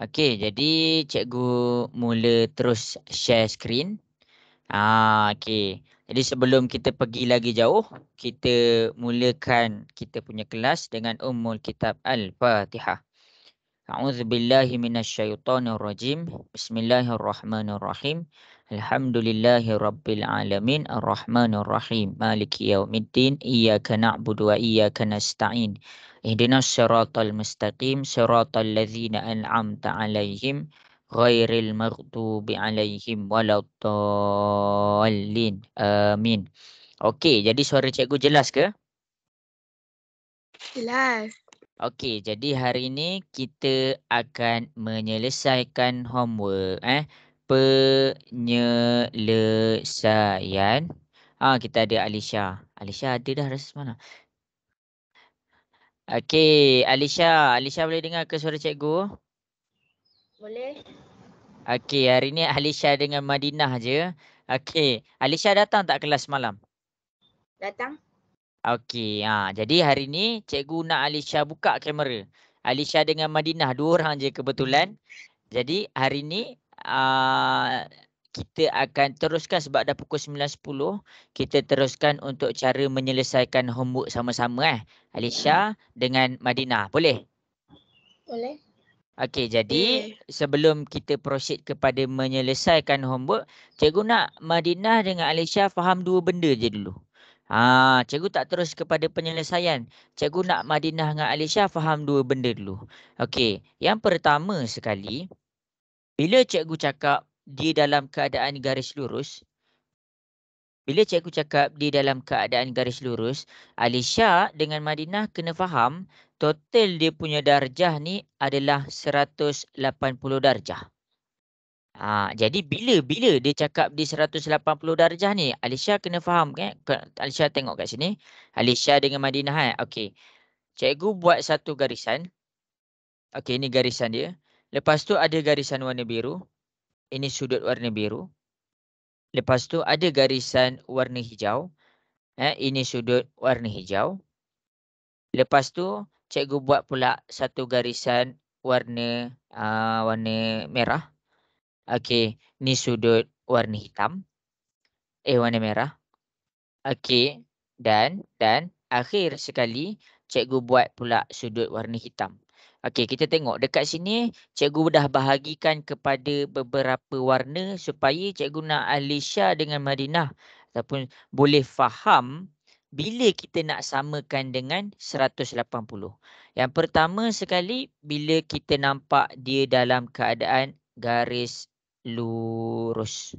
Okey, jadi cikgu mula terus share screen. Okey. Jadi sebelum kita pergi lagi jauh, kita mulakan kita punya kelas dengan Ummul Kitab Al-Fatihah. A'udzubillahi minasyaitonirrajim. Bismillahirrahmanirrahim. Alhamdulillahi rabbil alamin arrahmanirrahim maliki yaumiddin iyyaka na'budu wa iyyaka nasta'in ihdinas siratal mustaqim siratal ladzina an'amta 'alaihim ghairil maghdubi 'alaihim waladdallin. Amin. Okey, jadi suara cikgu jelas ke? Jelas. Okey, jadi hari ini kita akan menyelesaikan homework penyelesaian. Kita ada Alisha. Alisha ada dah rasa semalam. Okey, Alisha. Alisha boleh dengar ke suara cikgu? Boleh? Okey, hari ni Alisha dengan Madinah je. Okey, Alisha datang tak kelas malam? Datang? Okey, jadi hari ni cikgu nak Alisha buka kamera. Alisha dengan Madinah, dua orang je kebetulan. Jadi hari ni kita akan teruskan sebab dah pukul 9.10. Kita teruskan untuk cara menyelesaikan homework sama-sama Alisha dengan Madinah. Boleh? Boleh. Okey, jadi sebelum kita proceed kepada menyelesaikan homework, cikgu nak Madinah dengan Alisha faham dua benda je dulu. Cikgu tak terus kepada penyelesaian. Cikgu nak Madinah dengan Alisha faham dua benda dulu. Okey, yang pertama sekali, bila cikgu cakap di dalam keadaan garis lurus, Alisha dengan Madinah kena faham total dia punya darjah ni adalah 180 darjah. Jadi bila dia cakap di 180 darjah ni, Alisha kena faham kan? Alisha tengok kat sini. Alisha dengan Madinah Okey. Cikgu buat satu garisan. Okey, ini garisan dia. Lepas tu ada garisan warna biru. Ini sudut warna biru. Lepas tu ada garisan warna hijau. Ini sudut warna hijau. Lepas tu cikgu buat pula satu garisan warna merah. Okey, ni sudut warna hitam. Warna merah. Okey, dan akhir sekali cikgu buat pula sudut warna hitam. Okey, kita tengok dekat sini cikgu dah bahagikan kepada beberapa warna supaya cikgu nak Alisha dengan Madinah ataupun boleh faham bila kita nak samakan dengan 180. Yang pertama sekali, bila kita nampak dia dalam keadaan garis lurus.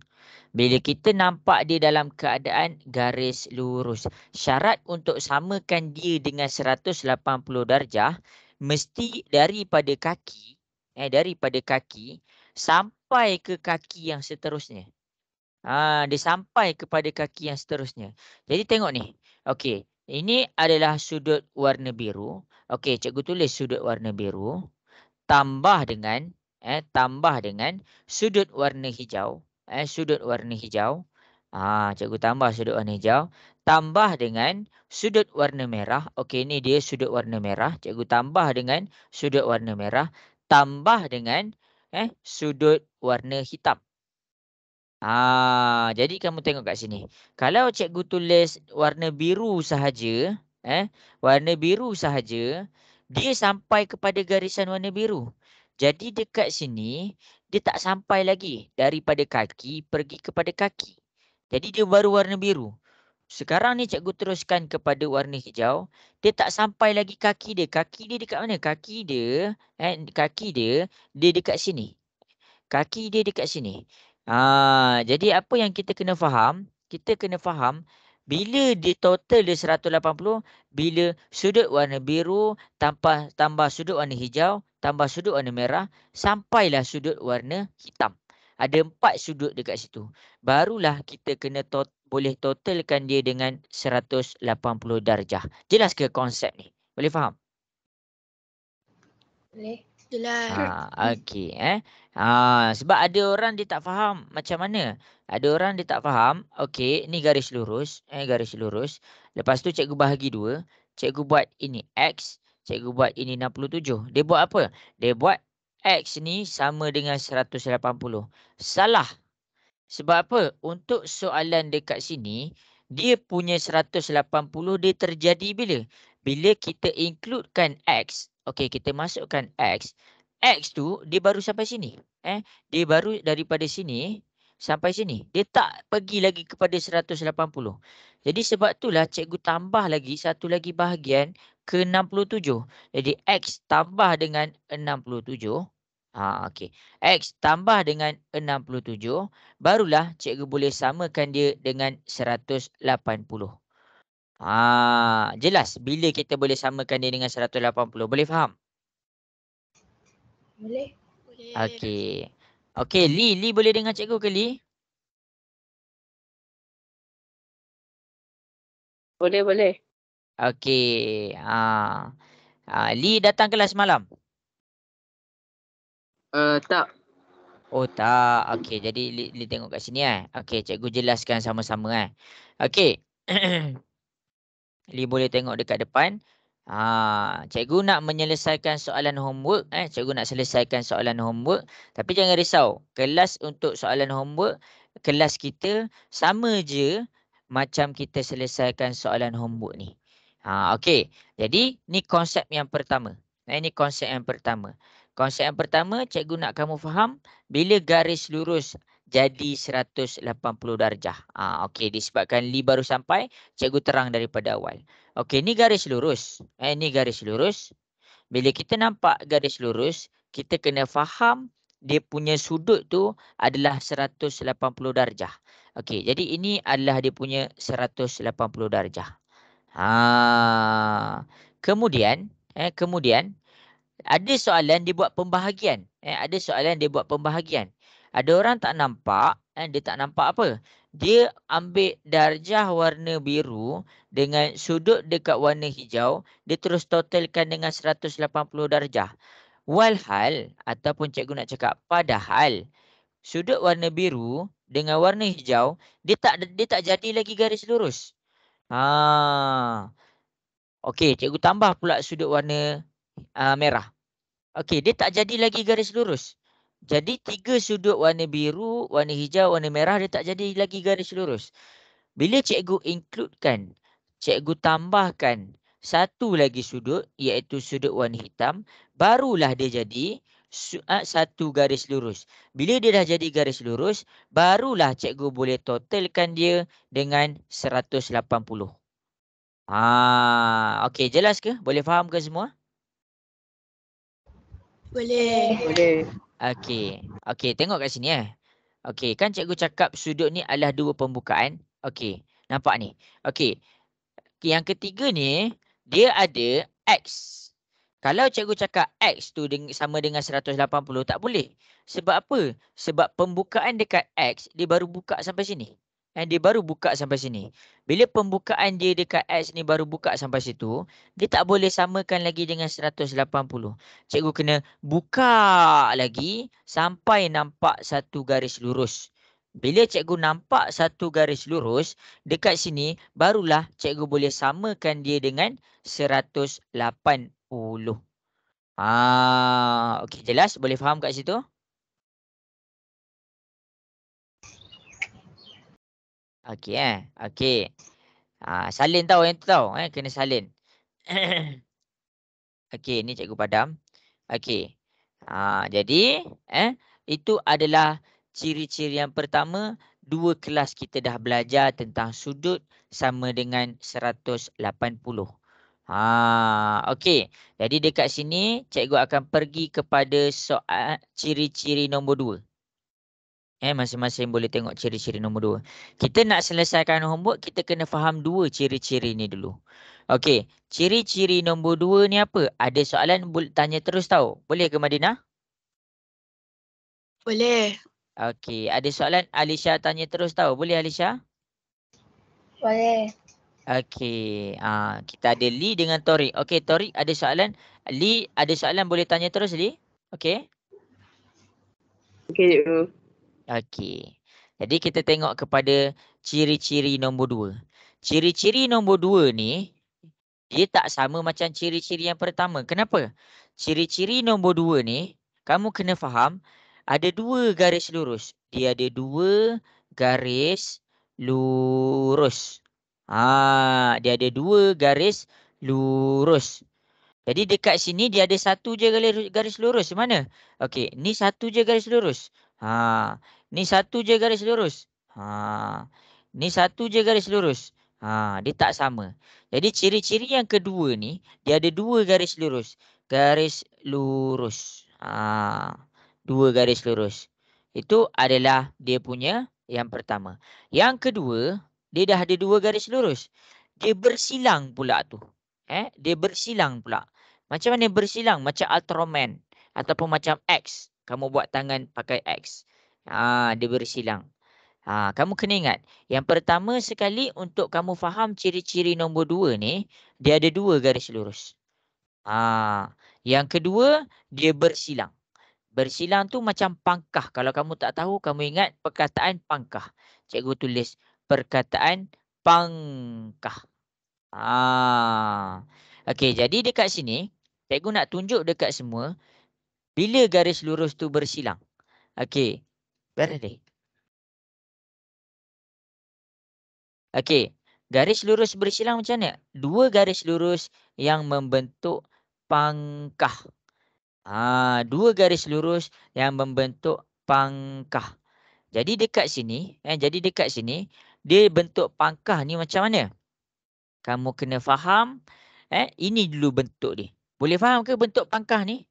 Bila kita nampak dia dalam keadaan garis lurus, syarat untuk samakan dia dengan 180 darjah, mesti daripada kaki sampai ke kaki yang seterusnya. Dia sampai kepada kaki yang seterusnya. Jadi tengok ni. Okey, ini adalah sudut warna biru. Okey, cikgu tulis sudut warna biru tambah dengan sudut warna hijau. Sudut warna hijau. Cikgu tambah sudut warna hijau tambah dengan sudut warna merah. Okey, ni dia sudut warna merah. Cikgu tambah dengan sudut warna merah tambah dengan sudut warna hitam. Jadi kamu tengok kat sini. Kalau cikgu tulis warna biru sahaja, dia sampai kepada garisan warna biru. Jadi dekat sini dia tak sampai lagi daripada kaki pergi kepada kaki. Jadi dia baru warna biru. Sekarang ni cikgu teruskan kepada warna hijau. Dia tak sampai lagi kaki dia. Kaki dia dekat mana? Kaki dia dekat sini. Kaki dia dekat sini. Jadi apa yang kita kena faham? Kita kena faham bila dia total dia 180, bila sudut warna biru tambah sudut warna hijau, tambah sudut warna merah, sampailah sudut warna hitam. Ada 4 sudut dekat situ. Barulah kita kena boleh totalkan dia dengan 180 darjah. Jelas ke konsep ni? Boleh faham? Boleh. Jelas. Okey sebab ada orang dia tak faham macam mana. Ada orang dia tak faham. Okey, ni garis lurus, garis lurus. Lepas tu cikgu bahagi dua. Cikgu buat ini X, Cikgu buat ini 67. Dia buat apa? Dia buat X ni sama dengan 180. Salah. Sebab apa? Untuk soalan dekat sini, dia punya 180 dia terjadi bila? Bila kita includekan X. Okey, kita masukkan X. X tu dia baru sampai sini. Dia baru daripada sini sampai sini. Dia tak pergi lagi kepada 180. Jadi sebab itulah cikgu tambah lagi satu lagi bahagian ke 67. Jadi X tambah dengan 67. Okey. X tambah dengan 67. Barulah cikgu boleh samakan dia dengan 180. Jelas bila kita boleh samakan dia dengan 180. Boleh faham? Boleh. Boleh. Okey. Okey, Lee boleh dengar cikgu ke Lee? Boleh. Okey. Lee datang kelas malam? Tak. Oh tak. Okey, jadi Lee tengok kat sini Okey, cikgu jelaskan sama-sama Okey. Lee boleh tengok dekat depan. Cikgu nak menyelesaikan soalan homework. Cikgu nak selesaikan soalan homework. Tapi jangan risau. Kelas untuk soalan homework, kelas kita sama je macam kita selesaikan soalan homework ni. Okey. Jadi, ni konsep yang pertama. Ini konsep yang pertama. Konsep yang pertama, cikgu nak kamu faham bila garis lurus jadi 180 darjah. Okey, disebabkan Lee baru sampai, cikgu terang daripada awal. Okey, ni garis lurus. Ni garis lurus. Bila kita nampak garis lurus, kita kena faham dia punya sudut tu adalah 180 darjah. Okey, jadi ini adalah dia punya 180 darjah. Kemudian ada soalan dia buat pembahagian. Ada soalan dia buat pembahagian. Ada orang tak nampak, dia tak nampak apa? Dia ambil darjah warna biru dengan sudut dekat warna hijau, dia terus totalkan dengan 180 darjah. Walhal ataupun cikgu nak cakap padahal sudut warna biru dengan warna hijau dia tak jadi lagi garis lurus. Okey, cikgu tambah pula sudut warna merah. Okey, dia tak jadi lagi garis lurus. Jadi 3 sudut warna biru, warna hijau, warna merah dia tak jadi lagi garis lurus. Bila cikgu includekan, cikgu tambahkan satu lagi sudut iaitu sudut warna hitam, barulah dia jadi satu garis lurus. Bila dia dah jadi garis lurus, barulah cikgu boleh totalkan dia dengan 180. Okey, jelas ke? Boleh faham ke semua? Boleh. Okey, tengok kat sini Okey, kan cikgu cakap sudut ni adalah dua pembukaan. Okey, nampak ni. Okey. Yang ketiga ni dia ada X. Kalau cikgu cakap X tu sama dengan 180 tak boleh. Sebab apa? Sebab pembukaan dekat X dia baru buka sampai sini. Dia baru buka sampai sini. Bila pembukaan dia dekat X ni baru buka sampai situ, dia tak boleh samakan lagi dengan 180. Cikgu kena buka lagi sampai nampak satu garis lurus. Bila cikgu nampak satu garis lurus dekat sini, barulah cikgu boleh samakan dia dengan 180. Okey, jelas? Boleh faham kat situ? Okey Okey. Salin tahu yang tu tahu kena salin. Okey, ni cikgu padam. Okey. Jadi itu adalah ciri-ciri yang pertama. 2 kelas kita dah belajar tentang sudut sama dengan 180. Okey. Jadi dekat sini cikgu akan pergi kepada soal ciri-ciri nombor 2. Masing-masing boleh tengok ciri-ciri nombor 2. Kita nak selesaikan homework, kita kena faham 2 ciri-ciri ni dulu. Okey, ciri-ciri nombor 2 ni apa? Ada soalan tanya terus tahu. Boleh ke Madinah? Boleh. Okey, ada soalan Alisha tanya terus tahu. Boleh Alisha? Boleh. Okey, kita ada Lee dengan Torik. Okey, Torik ada soalan. Lee ada soalan boleh tanya terus Lee? Okey. Okey, cikgu. Okey. Jadi kita tengok kepada ciri-ciri nombor 2. Ciri-ciri nombor 2 ni dia tak sama macam ciri-ciri yang pertama. Kenapa? Ciri-ciri nombor 2 ni, kamu kena faham, ada 2 garis lurus. Dia ada 2 garis lurus. Dia ada 2 garis lurus. Jadi dekat sini dia ada satu je garis lurus. Mana? Okey, ni satu je garis lurus. Ni satu je garis lurus. Ni satu je garis lurus. Dia tak sama. Jadi ciri-ciri yang kedua ni, dia ada 2 garis lurus. Garis lurus. 2 garis lurus. Itu adalah dia punya yang pertama. Yang kedua, dia dah ada 2 garis lurus. Dia bersilang pula tu. Dia bersilang pula. Macam mana bersilang? Macam Ultraman ataupun macam X. Kamu buat tangan pakai X. Dia bersilang. Kamu kena ingat, yang pertama sekali untuk kamu faham ciri-ciri nombor 2 ni, dia ada 2 garis lurus. Yang kedua, dia bersilang. Bersilang tu macam pangkah. Kalau kamu tak tahu, kamu ingat perkataan pangkah. Cikgu tulis perkataan pangkah. Okey, jadi dekat sini, cikgu nak tunjuk dekat semua bila garis lurus tu bersilang. Okey. Berhenti. Okey. Garis lurus bersilang macam mana? 2 garis lurus yang membentuk pangkah. 2 garis lurus yang membentuk pangkah. Jadi dekat sini, dia bentuk pangkah ni macam mana? Kamu kena faham, ini dulu bentuk dia. Boleh faham ke bentuk pangkah ni?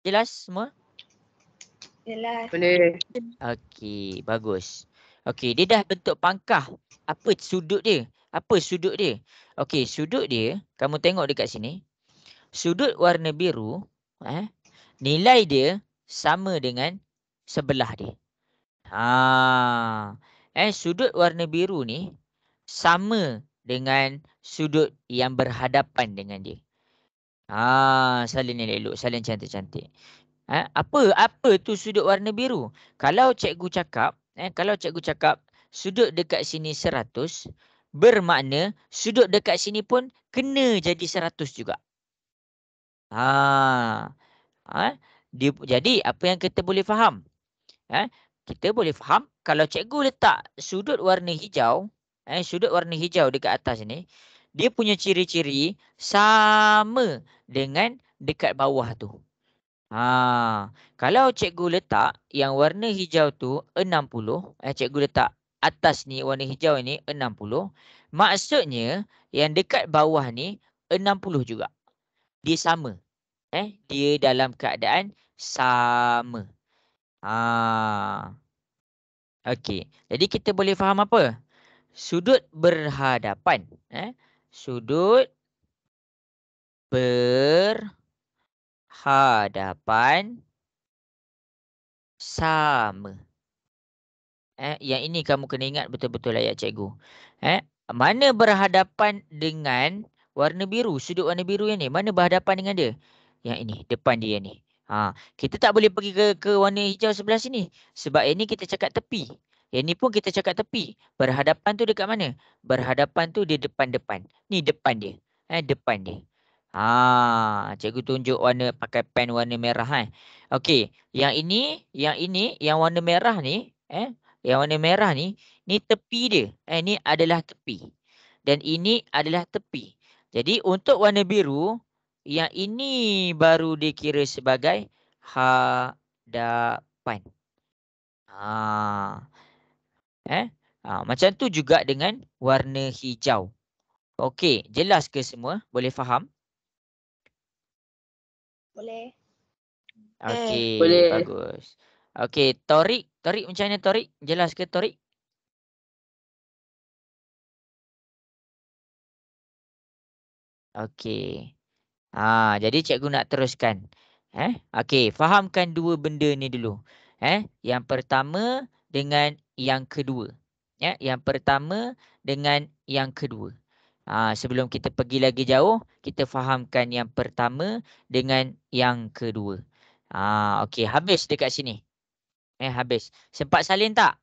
Jelas semua? Jelas. Boleh. Okey, bagus. Okey, dia dah bentuk pangkah. Apa sudut dia? Okey, sudut dia, kamu tengok dekat sini. Sudut warna biru, nilai dia sama dengan sebelah dia. Sudut warna biru ni sama dengan sudut yang berhadapan dengan dia. Salin ni elok, salin cantik-cantik. Apa tu sudut warna biru? Kalau cikgu cakap sudut dekat sini 100, bermakna sudut dekat sini pun kena jadi 100 juga. Jadi apa yang kita boleh faham? Kita boleh faham kalau cikgu letak sudut warna hijau, dekat atas ni, dia punya ciri-ciri sama dengan dekat bawah tu. Kalau cikgu letak yang warna hijau tu 60, cikgu letak atas ni warna hijau ni 60, maksudnya yang dekat bawah ni 60 juga. Dia sama. Dia dalam keadaan sama. Okey. Jadi kita boleh faham apa? Sudut berhadapan. Sudut berhadapan sama. Yang ini kamu kena ingat betul-betul ayat cikgu. Mana berhadapan dengan warna biru, sudut warna biru yang ni? Mana berhadapan dengan dia? Yang ini, depan dia ni. Kita tak boleh pergi ke warna hijau sebelah sini. Sebab ini kita cakap tepi. Yang ni pun kita cakap tepi. Berhadapan tu dekat mana? Berhadapan tu dia depan-depan. Ni depan dia. Depan dia. Cikgu tunjuk warna pakai pen warna merah. Okey, yang warna merah ni, yang warna merah ni tepi dia. Ni adalah tepi. Dan ini adalah tepi. Jadi untuk warna biru, yang ini baru dikira sebagai hadapan. Macam tu juga dengan warna hijau. Okey, jelas ke semua? Boleh faham? Boleh. Okey, Boleh. bagus. Okey, Torik macam mana Torik? Jelas ke Torik? Okey. Jadi cikgu nak teruskan. Okey, fahamkan 2 benda ni dulu. Yang pertama dengan yang kedua. Yang pertama dengan yang kedua. Sebelum kita pergi lagi jauh, kita fahamkan yang pertama dengan yang kedua. Okey, habis dekat sini. Habis. Sempat salin tak?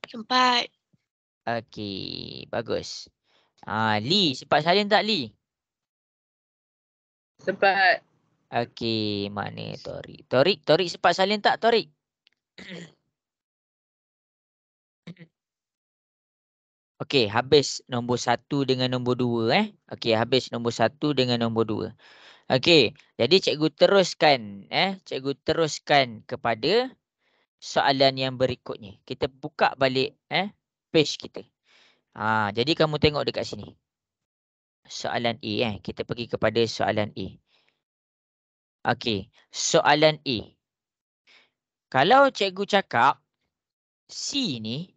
Sempat. Okey, bagus. Li, sempat salin tak Li? Sempat. Okey, mana Torik? Torik sempat salin tak Torik? Okey, habis nombor 1 dengan nombor 2 Okey, habis nombor 1 dengan nombor 2. Okey, jadi cikgu teruskan cikgu teruskan kepada soalan yang berikutnya. Kita buka balik page kita. Jadi kamu tengok dekat sini. Soalan A kita pergi kepada soalan A. Okey, soalan A. Kalau cikgu cakap C ni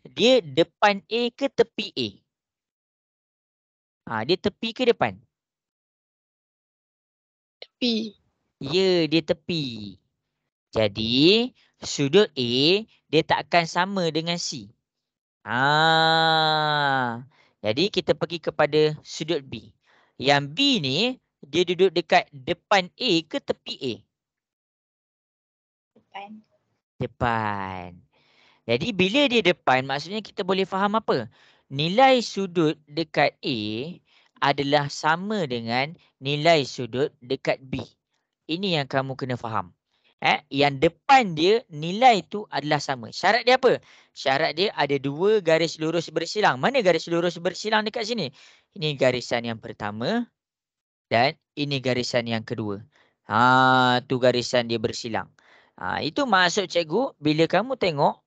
dia depan A ke tepi A? Dia tepi ke depan? Tepi. Ya, dia tepi. Jadi, sudut A dia tak akan sama dengan C. Jadi kita pergi kepada sudut B. Yang B ni dia duduk dekat depan A ke tepi A? Depan. Depan. Jadi bila dia depan, maksudnya kita boleh faham apa? Nilai sudut dekat A adalah sama dengan nilai sudut dekat B. Ini yang kamu kena faham. Yang depan dia nilai tu adalah sama. Syarat dia apa? Syarat dia ada 2 garis lurus bersilang. Mana garis lurus bersilang dekat sini? Ini garisan yang pertama dan ini garisan yang kedua. Tu garisan dia bersilang. Itu maksud cikgu bila kamu tengok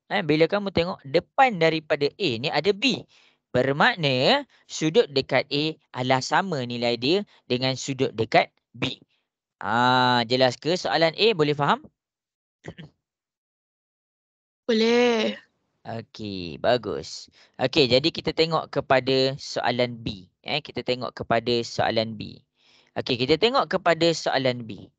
depan daripada A ni ada B. Bermakna sudut dekat A adalah sama nilai dia dengan sudut dekat B. Jelas ke soalan A? Boleh faham? Boleh. Okey, bagus. Okey, jadi kita tengok kepada soalan B. Kita tengok kepada soalan B. Okey, kita tengok kepada soalan B.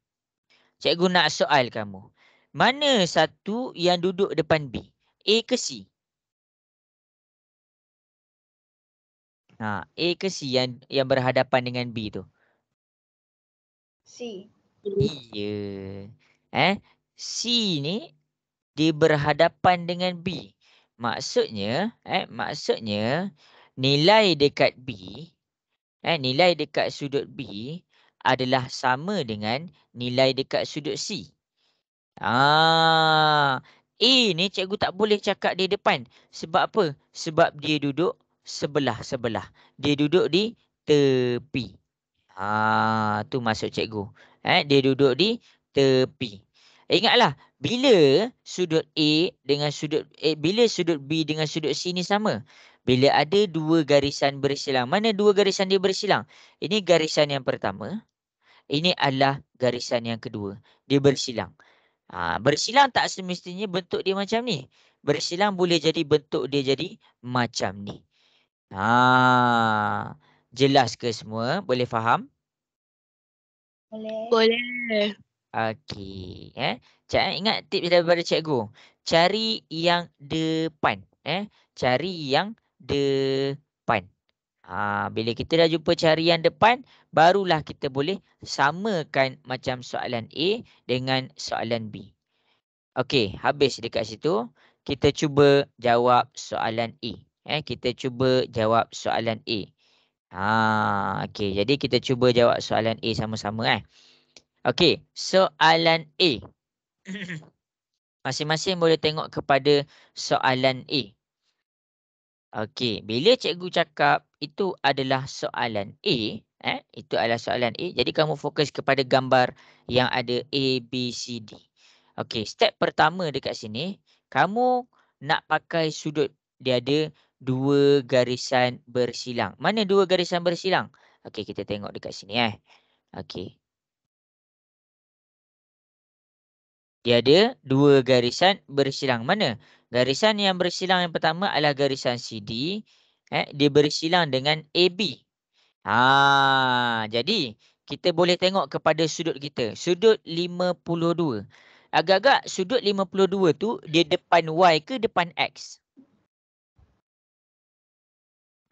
Cikgu nak soal kamu. Mana satu yang duduk depan B? A ke C? A ke C yang berhadapan dengan B tu? C. Iya. C ni dia berhadapan dengan B. Maksudnya nilai dekat B, nilai dekat sudut B adalah sama dengan nilai dekat sudut C. A ni cikgu tak boleh cakap dia depan. Sebab apa? Sebab dia duduk sebelah-sebelah. Dia duduk di tepi. Tu maksud cikgu. Dia duduk di tepi. Ingatlah, bila sudut A dengan bila sudut B dengan sudut C ni sama? Bila ada 2 garisan bersilang. Mana 2 garisan dia bersilang? Ini garisan yang pertama. Ini adalah garisan yang kedua. Dia bersilang. Bersilang tak semestinya bentuk dia macam ni. Bersilang boleh jadi bentuk dia jadi macam ni. Jelas ke semua? Boleh faham? Boleh. Boleh. Okey. Ingat tips daripada cikgu. Cari yang depan. Cari yang depan. Bila kita dah jumpa cari yang depan, barulah kita boleh samakan macam soalan A dengan soalan B. Okey, habis dekat situ. Kita cuba jawab soalan A. Kita cuba jawab soalan A. Okey, jadi kita cuba jawab soalan A sama-sama. Okey, soalan A. Masing-masing boleh tengok kepada soalan A. Okey, bila cikgu cakap itu adalah soalan A, itu adalah soalan A, jadi kamu fokus kepada gambar yang ada A, B, C, D. Okey, step pertama dekat sini, kamu nak pakai sudut. Dia ada 2 garisan bersilang. Mana 2 garisan bersilang? Okey, kita tengok dekat sini. Okey. Dia ada 2 garisan bersilang. Mana? Garisan yang bersilang yang pertama adalah garisan CD. Dia bersilang dengan AB. Jadi kita boleh tengok kepada sudut kita. Sudut 52. Agak-agak sudut 52 tu dia depan Y ke depan X?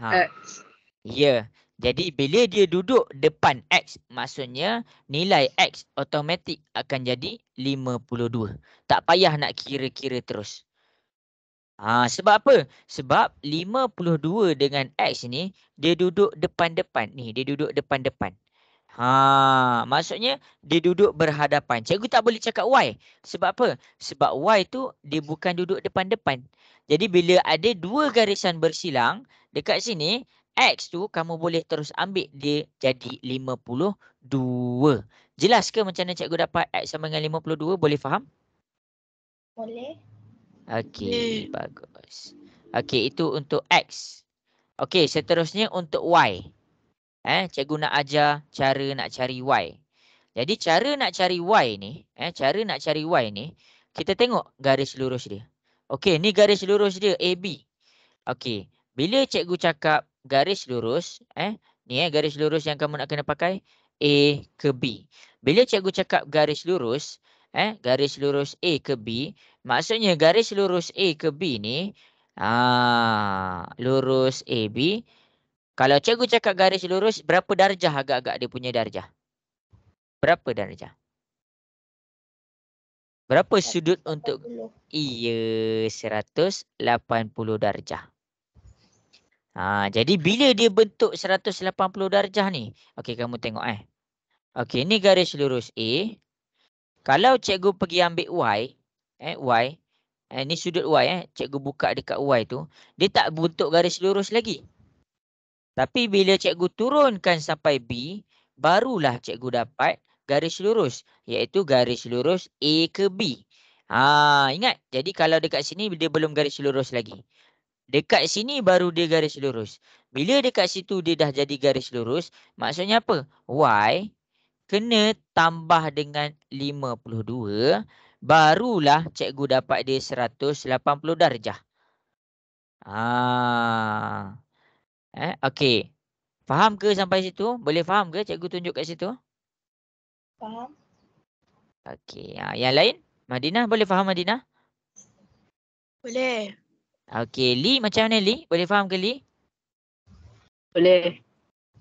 X. Ya. Jadi bila dia duduk depan X, maksudnya nilai X automatik akan jadi 52. Tak payah nak kira-kira terus. Sebab apa? Sebab 52 dengan X ni dia duduk depan-depan. Ni dia duduk depan-depan. Maksudnya dia duduk berhadapan. Cikgu tak boleh cakap Y. Sebab apa? Sebab Y tu dia bukan duduk depan-depan. Jadi bila ada dua garisan bersilang dekat sini, X tu kamu boleh terus ambil dia jadi 52. Jelas ke macam mana cikgu dapat X sama dengan 52? Boleh faham? Boleh. Okey, bagus. Okey, itu untuk X. Okey, seterusnya untuk Y. Cikgu nak ajar cara nak cari Y. Jadi cara nak cari Y ni, kita tengok garis lurus dia. Okey, ni garis lurus dia AB. Okey, bila cikgu cakap garis lurus, ni garis lurus yang kamu nak kena pakai A ke B. Bila cikgu cakap garis lurus, garis lurus A ke B, maksudnya garis lurus A ke B ni, lurus AB. Kalau cikgu cakap garis lurus, berapa darjah agak-agak dia punya darjah? Berapa darjah? Berapa sudut untuk? 180. Iya, 180 darjah. Jadi bila dia bentuk 180 darjah ni, okey kamu tengok Okey, ni garis lurus A. Kalau cikgu pergi ambil Y, Y, ni sudut Y cikgu buka dekat Y tu, dia tak bentuk garis lurus lagi. Tapi bila cikgu turunkan sampai B, barulah cikgu dapat garis lurus, iaitu garis lurus A ke B. Ingat, jadi kalau dekat sini dia belum garis lurus lagi. Dekat sini baru dia garis lurus. Bila dekat situ dia dah jadi garis lurus, maksudnya apa? Y kena tambah dengan 52, barulah cikgu dapat dia 180 darjah. Okey. Faham ke sampai situ? Boleh faham ke cikgu tunjuk kat situ? Faham? Okey. Yang lain? Madinah boleh faham Madinah? Boleh. Okey, Lee macam mana Lee? Boleh faham ke Lee? Boleh.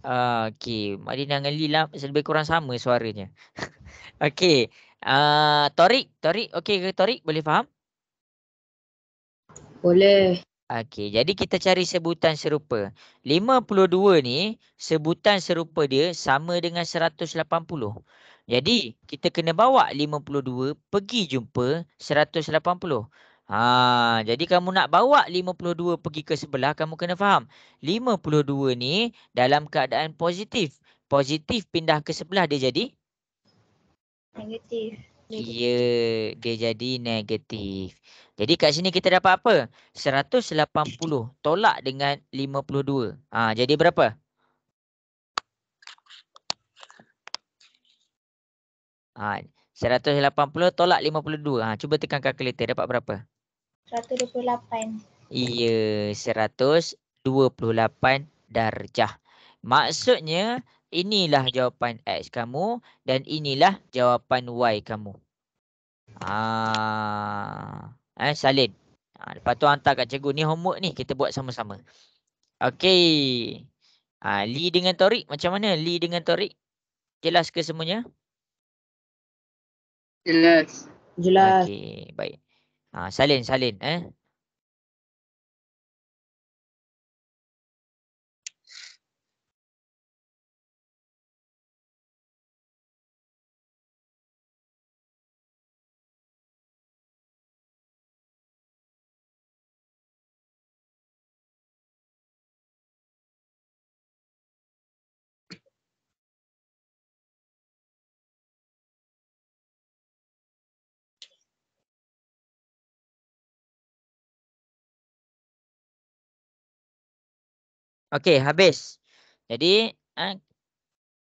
Okey, Madinah dengan Lee lah lebih kurang sama suaranya. Okey. Torik okey ke Torik? Boleh faham? Boleh. Okey, jadi kita cari sebutan serupa. 52 ni sebutan serupa dia sama dengan 180. Jadi kita kena bawa 52 pergi jumpa 180. Jadi kamu nak bawa 52 pergi ke sebelah, kamu kena faham. 52 ni dalam keadaan positif. Positif pindah ke sebelah dia jadi? Negatif. Ya, dia jadi negatif. Jadi kat sini kita dapat apa? 180 tolak dengan 52. Jadi berapa? Ha, 180 tolak 52. Cuba tekan kalkulator, dapat berapa? 128. Iya, 128 darjah. Maksudnya inilah jawapan X kamu dan inilah jawapan Y kamu. Salin. Lepas tu hantar kat cikgu. Ni homework ni. Kita buat sama-sama. Okey. Lee dengan Torik. Macam mana Lee dengan Torik? Jelas ke semuanya? Jelas. Jelas. Okey. Baik. Salin. Okey, habis. Jadi,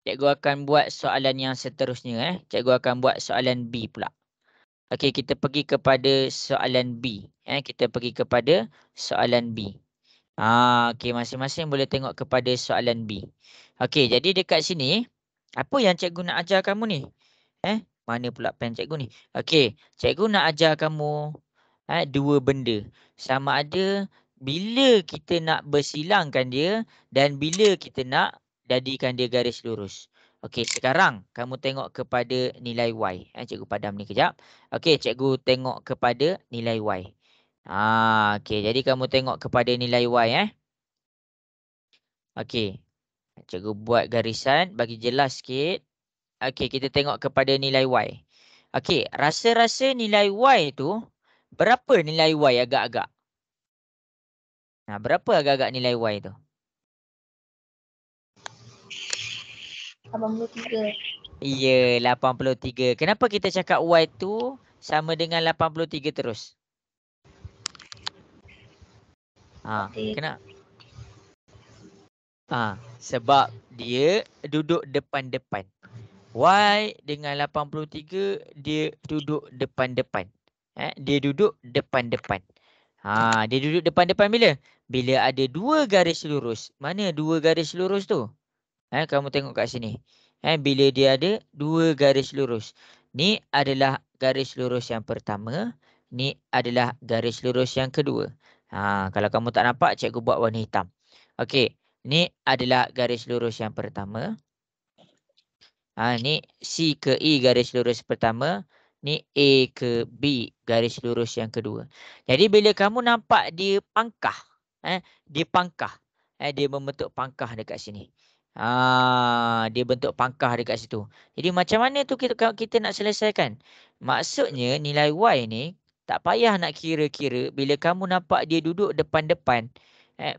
cikgu akan buat soalan yang seterusnya. Cikgu akan buat soalan B pula. Okey, kita pergi kepada soalan B. Kita pergi kepada soalan B. Okey, masing-masing boleh tengok kepada soalan B. Okey, jadi dekat sini, apa yang cikgu nak ajar kamu ni? Mana pula pen cikgu ni? Okey, cikgu nak ajar kamu dua benda. Sama ada bila kita nak bersilangkan dia dan bila kita nak jadikan dia garis lurus. Okey, sekarang kamu tengok kepada nilai Y. Cikgu padam ni kejap. Okey, cikgu tengok kepada nilai Y. Okey, jadi kamu tengok kepada nilai Y Okey. Cikgu buat garisan bagi jelas sikit. Okey, kita tengok kepada nilai Y. Okey, rasa-rasa nilai Y tu berapa nilai Y agak-agak? Berapa agak-agak nilai Y tu? 83. Ya, 83. Kenapa kita cakap Y tu sama dengan 83 terus? Kenapa? Sebab dia duduk depan-depan. Y dengan 83 dia duduk depan-depan. Dia duduk depan-depan. Dia duduk depan-depan bila? Bila ada dua garis lurus. Mana dua garis lurus tu? Kamu tengok kat sini. Bila dia ada dua garis lurus. Ni adalah garis lurus yang pertama. Ni adalah garis lurus yang kedua. Kalau kamu tak nampak, cikgu buat warna hitam. Okey. Ni adalah garis lurus yang pertama. Ni C ke E garis lurus pertama. Ni A ke B garis lurus yang kedua. Jadi bila kamu nampak dia pangkah. Dia pangkah. Dia membentuk pangkah dekat sini. Dia bentuk pangkah dekat situ. Jadi macam mana tu kita nak selesaikan? Maksudnya nilai Y ni tak payah nak kira-kira. Bila kamu nampak dia duduk depan-depan.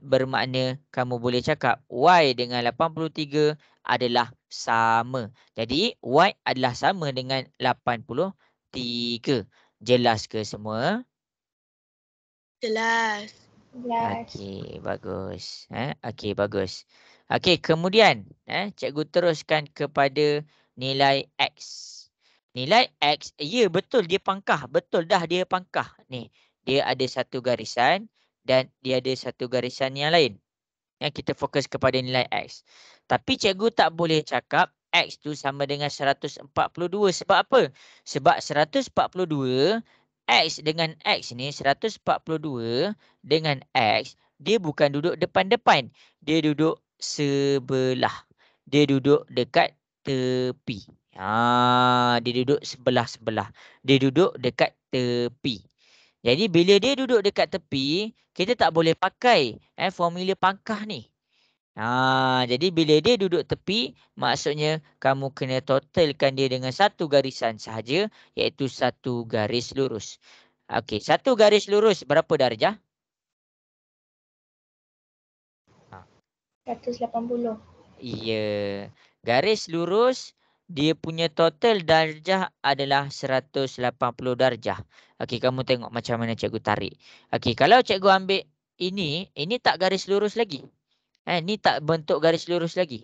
Bermakna kamu boleh cakap Y dengan 83 adalah sama. Jadi Y adalah sama dengan 83. Jelas ke semua? Jelas. Okey, bagus. Okey, bagus. Okey, kemudian cikgu teruskan kepada nilai X. Nilai X, ya betul dia pangkah. Betul dah dia pangkah. Ni, dia ada satu garisan dan dia ada satu garisan yang lain. Kita fokus kepada nilai X. Tapi cikgu tak boleh cakap X tu sama dengan 142. Sebab apa? Sebab 142, X dengan X ni, 142 dengan X, dia bukan duduk depan-depan. Dia duduk sebelah. Dia duduk dekat tepi. Dia duduk sebelah-sebelah. Dia duduk dekat tepi. Jadi bila dia duduk dekat tepi, kita tak boleh pakai formula pangkah ni. Jadi bila dia duduk tepi, maksudnya kamu kena totalkan dia dengan satu garisan sahaja, iaitu satu garis lurus. Okey, satu garis lurus berapa darjah? 180. Ya. Garis lurus, dia punya total darjah adalah 180 darjah. Okey, kamu tengok macam mana cikgu tarik. Okey, kalau cikgu ambil ini tak garis lurus lagi. Ni tak bentuk garis lurus lagi.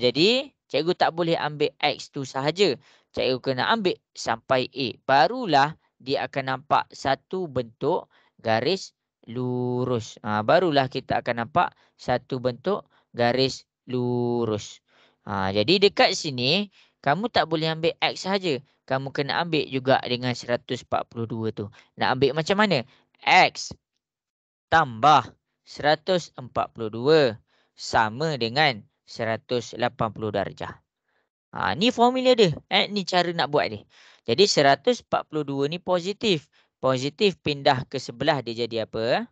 Jadi cikgu tak boleh ambil X tu sahaja. Cikgu kena ambil sampai A. Barulah dia akan nampak satu bentuk garis lurus. Barulah kita akan nampak satu bentuk garis lurus. Jadi dekat sini kamu tak boleh ambil X sahaja. Kamu kena ambil juga dengan 142 tu. Nak ambil macam mana? X tambah 142 sama dengan 180 darjah. Ni formula dia. Ni cara nak buat dia. Jadi 142 ni positif. Positif pindah ke sebelah dia jadi apa?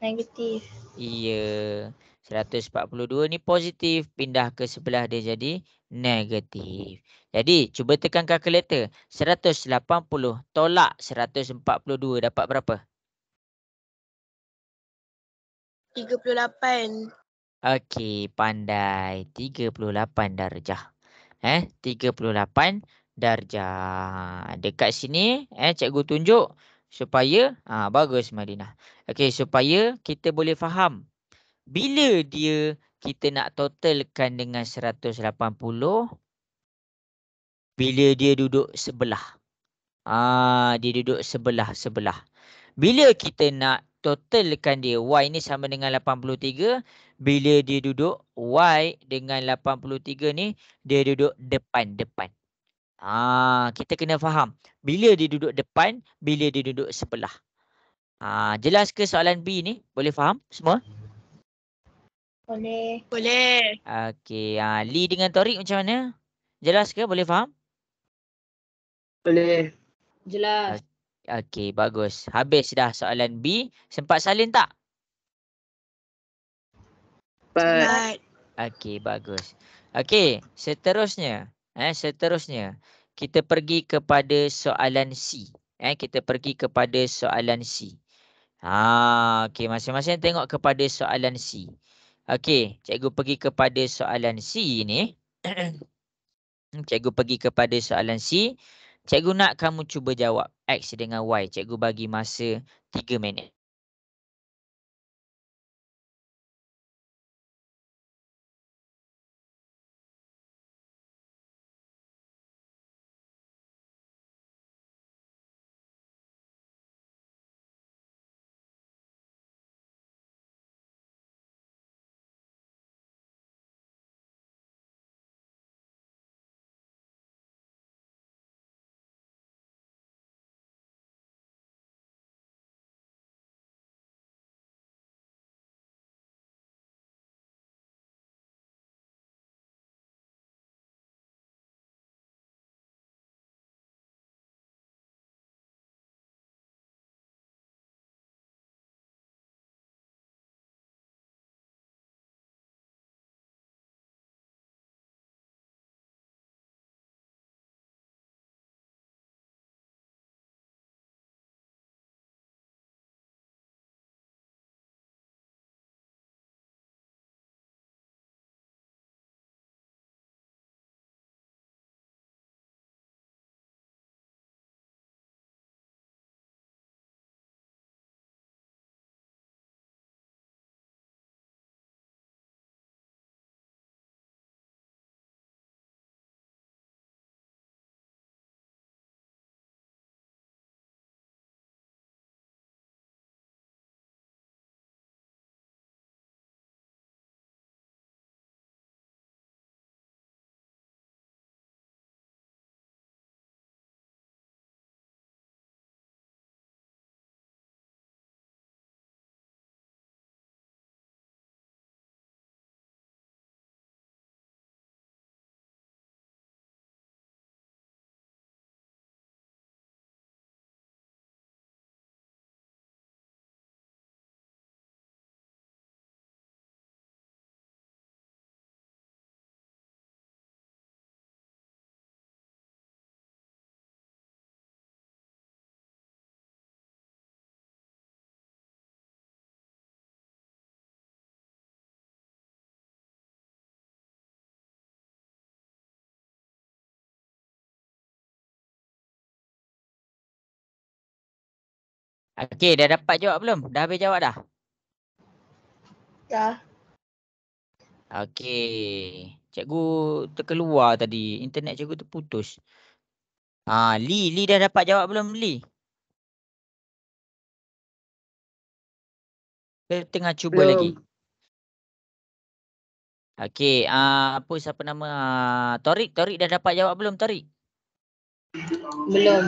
Negatif. Ya. 142 ni positif. Pindah ke sebelah dia jadi negatif. Jadi cuba tekan kalkulator. 180 tolak 142 dapat berapa? 38. Okey, pandai. 38 darjah. 38 darjah. Dekat sini, cikgu tunjuk supaya, bagus Madinah. Okey, supaya kita boleh faham. Bila kita nak totalkan dengan 180, bila dia duduk sebelah. Dia duduk sebelah-sebelah. Bila kita nak totalkan dia, Y ni sama dengan 83. Bila dia duduk, Y dengan 83 ni, dia duduk depan-depan. Kita kena faham. Bila dia duduk depan, bila dia duduk sebelah. Jelas ke soalan B ni? Boleh faham semua? Boleh. Boleh. Okey. Lee dengan Torik macam mana? Jelas ke? Boleh faham? Boleh. Jelas. Okey, bagus. Habis dah soalan B. Sempat salin tak? Sempat. Okey, bagus. Okey, seterusnya. Seterusnya. Kita pergi kepada soalan C. Kita pergi kepada soalan C. Okey, masing-masing tengok kepada soalan C. Okey, cikgu pergi kepada soalan C ni. Cikgu pergi kepada soalan C. Cikgu nak kamu cuba jawab X dengan Y. Cikgu bagi masa 3 minit. Okey, dah dapat jawab belum? Dah habis jawab dah? Dah. Okey. Cikgu terkeluar tadi. Internet cikgu terputus. Lee dah dapat jawab belum, Lee? Kita tengah cuba Belum. lagi. Okey, siapa nama? Torik dah dapat jawab belum, Torik? Belum.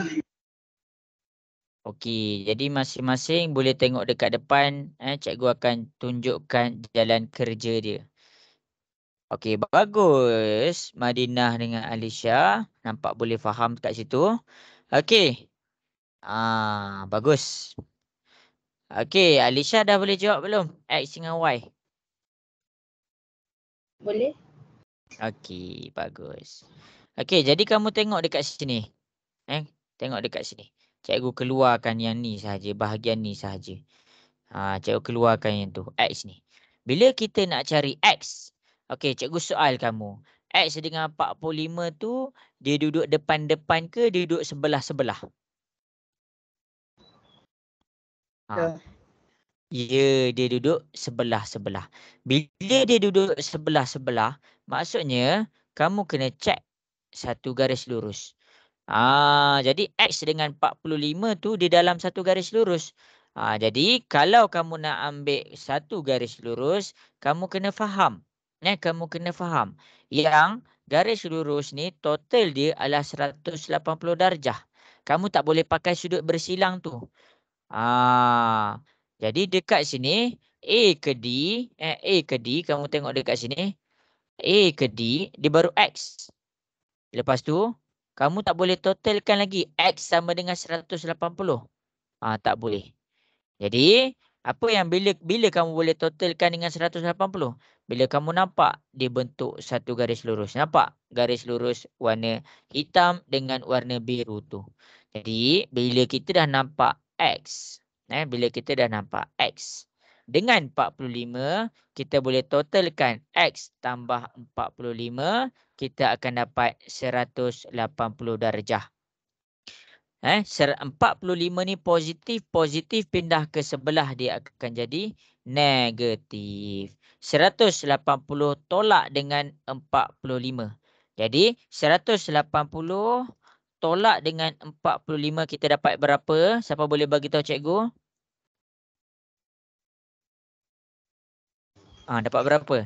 Okey, jadi masing-masing boleh tengok dekat depan. Cikgu akan tunjukkan jalan kerja dia. Okey, bagus. Madinah dengan Alisha. Nampak boleh faham kat situ. Okey. Bagus. Okey, Alisha dah boleh jawab belum? X dengan Y. Boleh? Okey, bagus. Okey, jadi kamu tengok dekat sini. Tengok dekat sini. Cikgu keluarkan yang ni sahaja, bahagian ni sahaja. Cikgu keluarkan yang tu, X ni. Bila kita nak cari X, okey, cikgu soal kamu. X dengan 45 tu, dia duduk depan-depan ke dia duduk sebelah-sebelah? Ya. Ya, dia duduk sebelah-sebelah. Bila dia duduk sebelah-sebelah, maksudnya kamu kena check satu garis lurus. Jadi X dengan 45 tu di dalam satu garis lurus. Jadi kalau kamu nak ambil satu garis lurus, kamu kena faham. Kamu kena faham yang garis lurus ni total dia adalah 180 darjah. Kamu tak boleh pakai sudut bersilang tu. Jadi dekat sini A ke D, kamu tengok dekat sini. A ke D, dia baru X. Lepas tu, kamu tak boleh totalkan lagi X sama dengan 180. Tak boleh. Jadi, apa yang bila kamu boleh totalkan dengan 180? Bila kamu nampak dia bentuk satu garis lurus. Nampak garis lurus warna hitam dengan warna biru tu. Jadi, bila kita dah nampak X. Bila kita dah nampak X. Dengan 45, kita boleh totalkan X tambah 45. Kita akan dapat 180 darjah. 45 ni positif pindah ke sebelah dia akan jadi negatif. 180 tolak dengan 45. Jadi 180 tolak dengan 45 kita dapat berapa? Siapa boleh bagi tahu cikgu? Dapat berapa?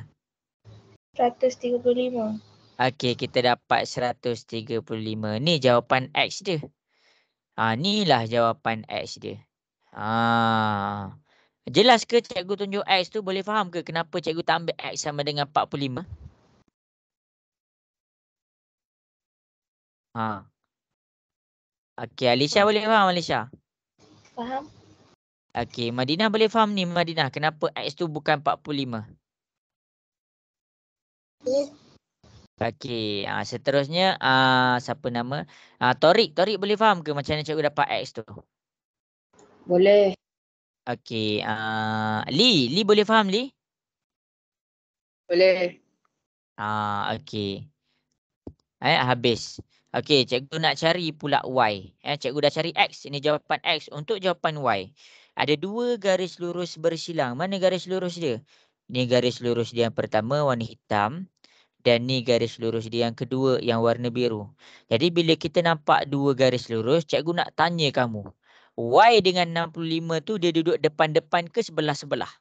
135. Okey, kita dapat 135. Ni jawapan X dia. Inilah jawapan X dia. Jelas ke cikgu tunjuk X tu? Boleh faham ke kenapa cikgu tak ambil X sama dengan 45? Okey, Alisha boleh faham, Alisha? Faham? Okey, Madinah boleh faham ni, Madinah. Kenapa X tu bukan 45? Okey, seterusnya siapa nama? Torik boleh faham ke macam mana cikgu dapat X tu? Boleh. Okey, Lee boleh faham, Lee? Boleh. Okey. Habis. Okey, cikgu nak cari pula Y. Cikgu dah cari X. Ini jawapan X. Untuk jawapan Y, ada dua garis lurus bersilang. Mana garis lurus dia? Ni garis lurus dia yang pertama warna hitam. Dan ni garis lurus dia yang kedua yang warna biru. Jadi bila kita nampak dua garis lurus, cikgu nak tanya kamu. Y dengan 65 tu dia duduk depan-depan ke sebelah-sebelah?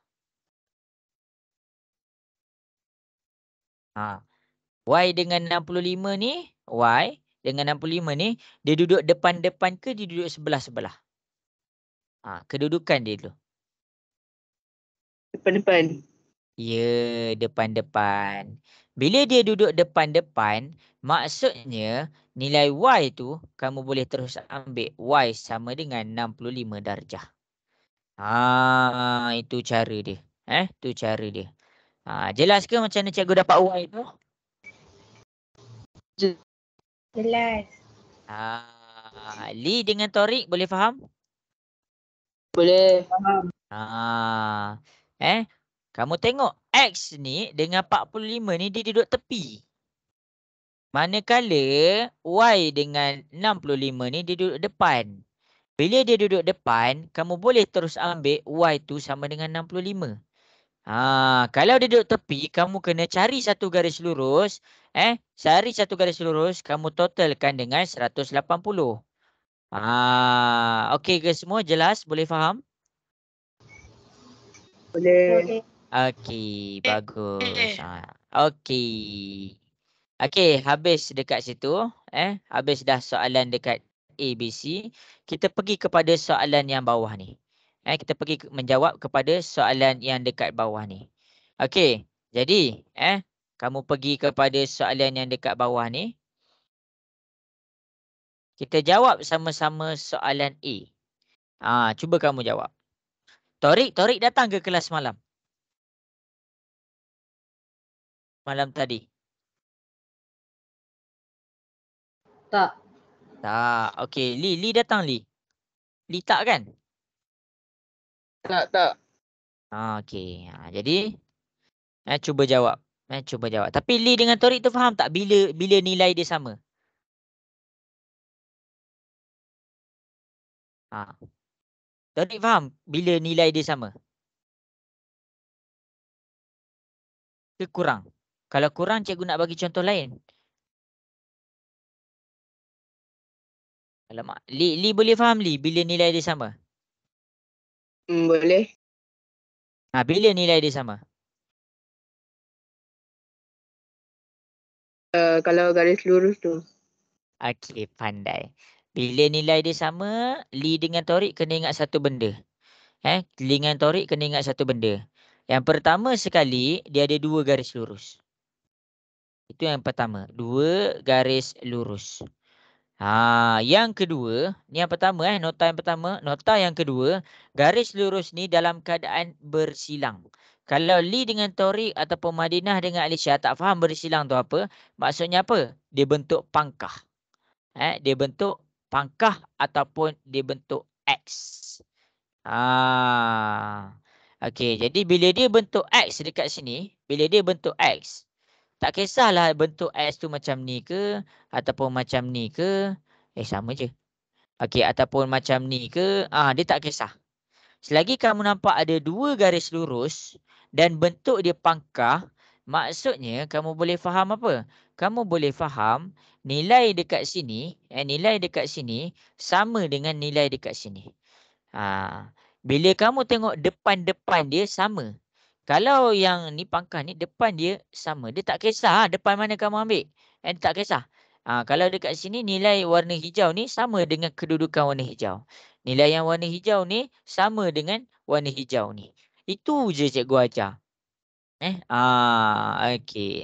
Y dengan 65 ni, Y dengan 65 ni, dia duduk depan-depan ke dia duduk sebelah-sebelah? Kedudukan dia dulu. Depan-depan. Ya, depan-depan. Bila dia duduk depan-depan, maksudnya nilai Y tu kamu boleh terus ambil Y sama dengan 65 darjah. Itu cara dia. Itu cara dia. Jelas ke macam mana cikgu dapat Y tu? Jelas. Lee dengan Torik boleh faham? Boleh. Faham. Kamu tengok X ni dengan 45 ni dia duduk tepi. Manakala Y dengan 65 ni dia duduk depan. Bila dia duduk depan, kamu boleh terus ambil Y tu sama dengan 65. Kalau dia duduk tepi, kamu kena cari satu garis lurus. Cari satu garis lurus, kamu totalkan dengan 180. Okey ke semua? Jelas? Boleh faham? Boleh. Okey, bagus. Okey. Okey, habis dekat situ. Habis dah soalan dekat A, B, C. Kita pergi kepada soalan yang bawah ni. Kita pergi menjawab kepada soalan yang dekat bawah ni. Okey, jadi kamu pergi kepada soalan yang dekat bawah ni. Kita jawab sama-sama soalan A. Cuba kamu jawab. Torik datang ke kelas malam? Malam tadi? Tak. Tak. Okey, Lee datang, Lee. Lee tak kan? Tak. Okey. Jadi cuba jawab. Cuba jawab. Tapi Lee dengan Torik tu faham tak bila nilai dia sama? Torik faham bila nilai dia sama? Ke kurang? Kalau kurang, cikgu nak bagi contoh lain. Alamak. Lee boleh faham, Lee, bila nilai dia sama? Boleh. Bila nilai dia sama? Kalau garis lurus tu. Okey, pandai. Bila nilai dia sama, Lee dengan Torik kena ingat satu benda. Lee dengan Torik kena ingat satu benda. Yang pertama sekali, dia ada dua garis lurus. Itu yang pertama. Dua garis lurus. Yang kedua, ni yang pertama nota yang pertama, nota yang kedua, garis lurus ni dalam keadaan bersilang. Kalau Li dengan Taufiq ataupun Madinah dengan Alisha tak faham bersilang tu apa, maksudnya apa? Dia bentuk pangkah. Dia bentuk pangkah ataupun dia bentuk X. Okey, jadi bila dia bentuk X dekat sini, bila dia bentuk X, tak kisahlah bentuk X tu macam ni ke ataupun macam ni ke. Sama je. Okey, ataupun macam ni ke, dia tak kisah. Selagi kamu nampak ada dua garis lurus dan bentuk dia pangkah, maksudnya kamu boleh faham apa? Kamu boleh faham nilai dekat sini, nilai dekat sini sama dengan nilai dekat sini. Bila kamu tengok depan-depan dia sama. Kalau yang ni pangkah ni depan dia sama. Dia tak kisah depan mana kamu ambil. Dia tak kisah. Kalau dekat sini nilai warna hijau ni sama dengan kedudukan warna hijau. Nilai yang warna hijau ni sama dengan warna hijau ni. Itu je cikgu ajar. Okey.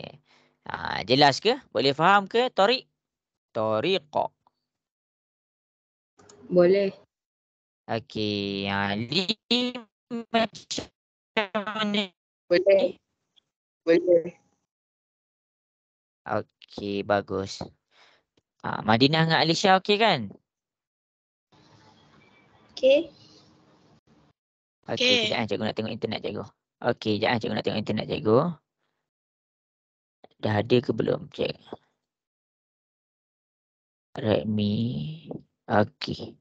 Jelas ke? Boleh faham ke, Tariq? Tariq. Boleh. Okey. Li macam mana Boleh. ni? Boleh. Okey, bagus. Madinah dengan Alisha okey kan? Okey. Okey, kejap cikgu nak tengok internet cikgu. Okey, kejap cikgu nak tengok internet cikgu. Dah ada ke belum? Cek. Redmi. Okey.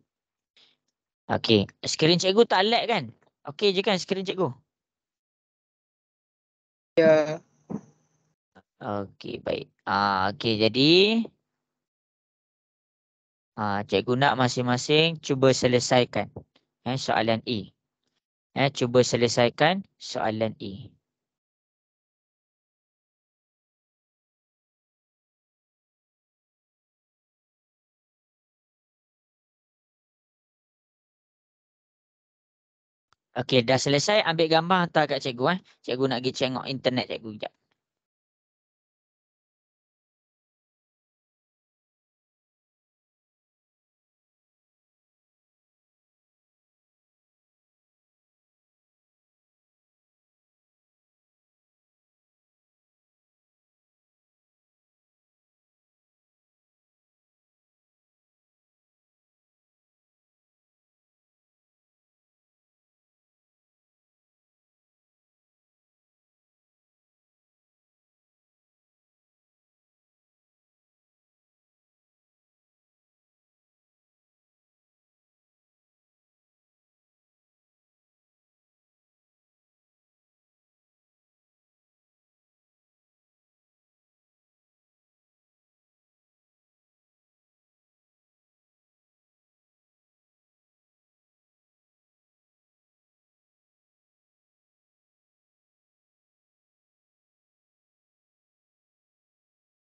Okey, skrin cikgu tak lag kan? Okey je kan skrin cikgu? Ya. Okey, baik. Okey, jadi cikgu nak masing-masing cuba selesaikan soalan E. Cuba selesaikan soalan E. Okey, dah selesai ambil gambar hantar kat cikgu. Cikgu nak pergi tengok internet cikgu sekejap.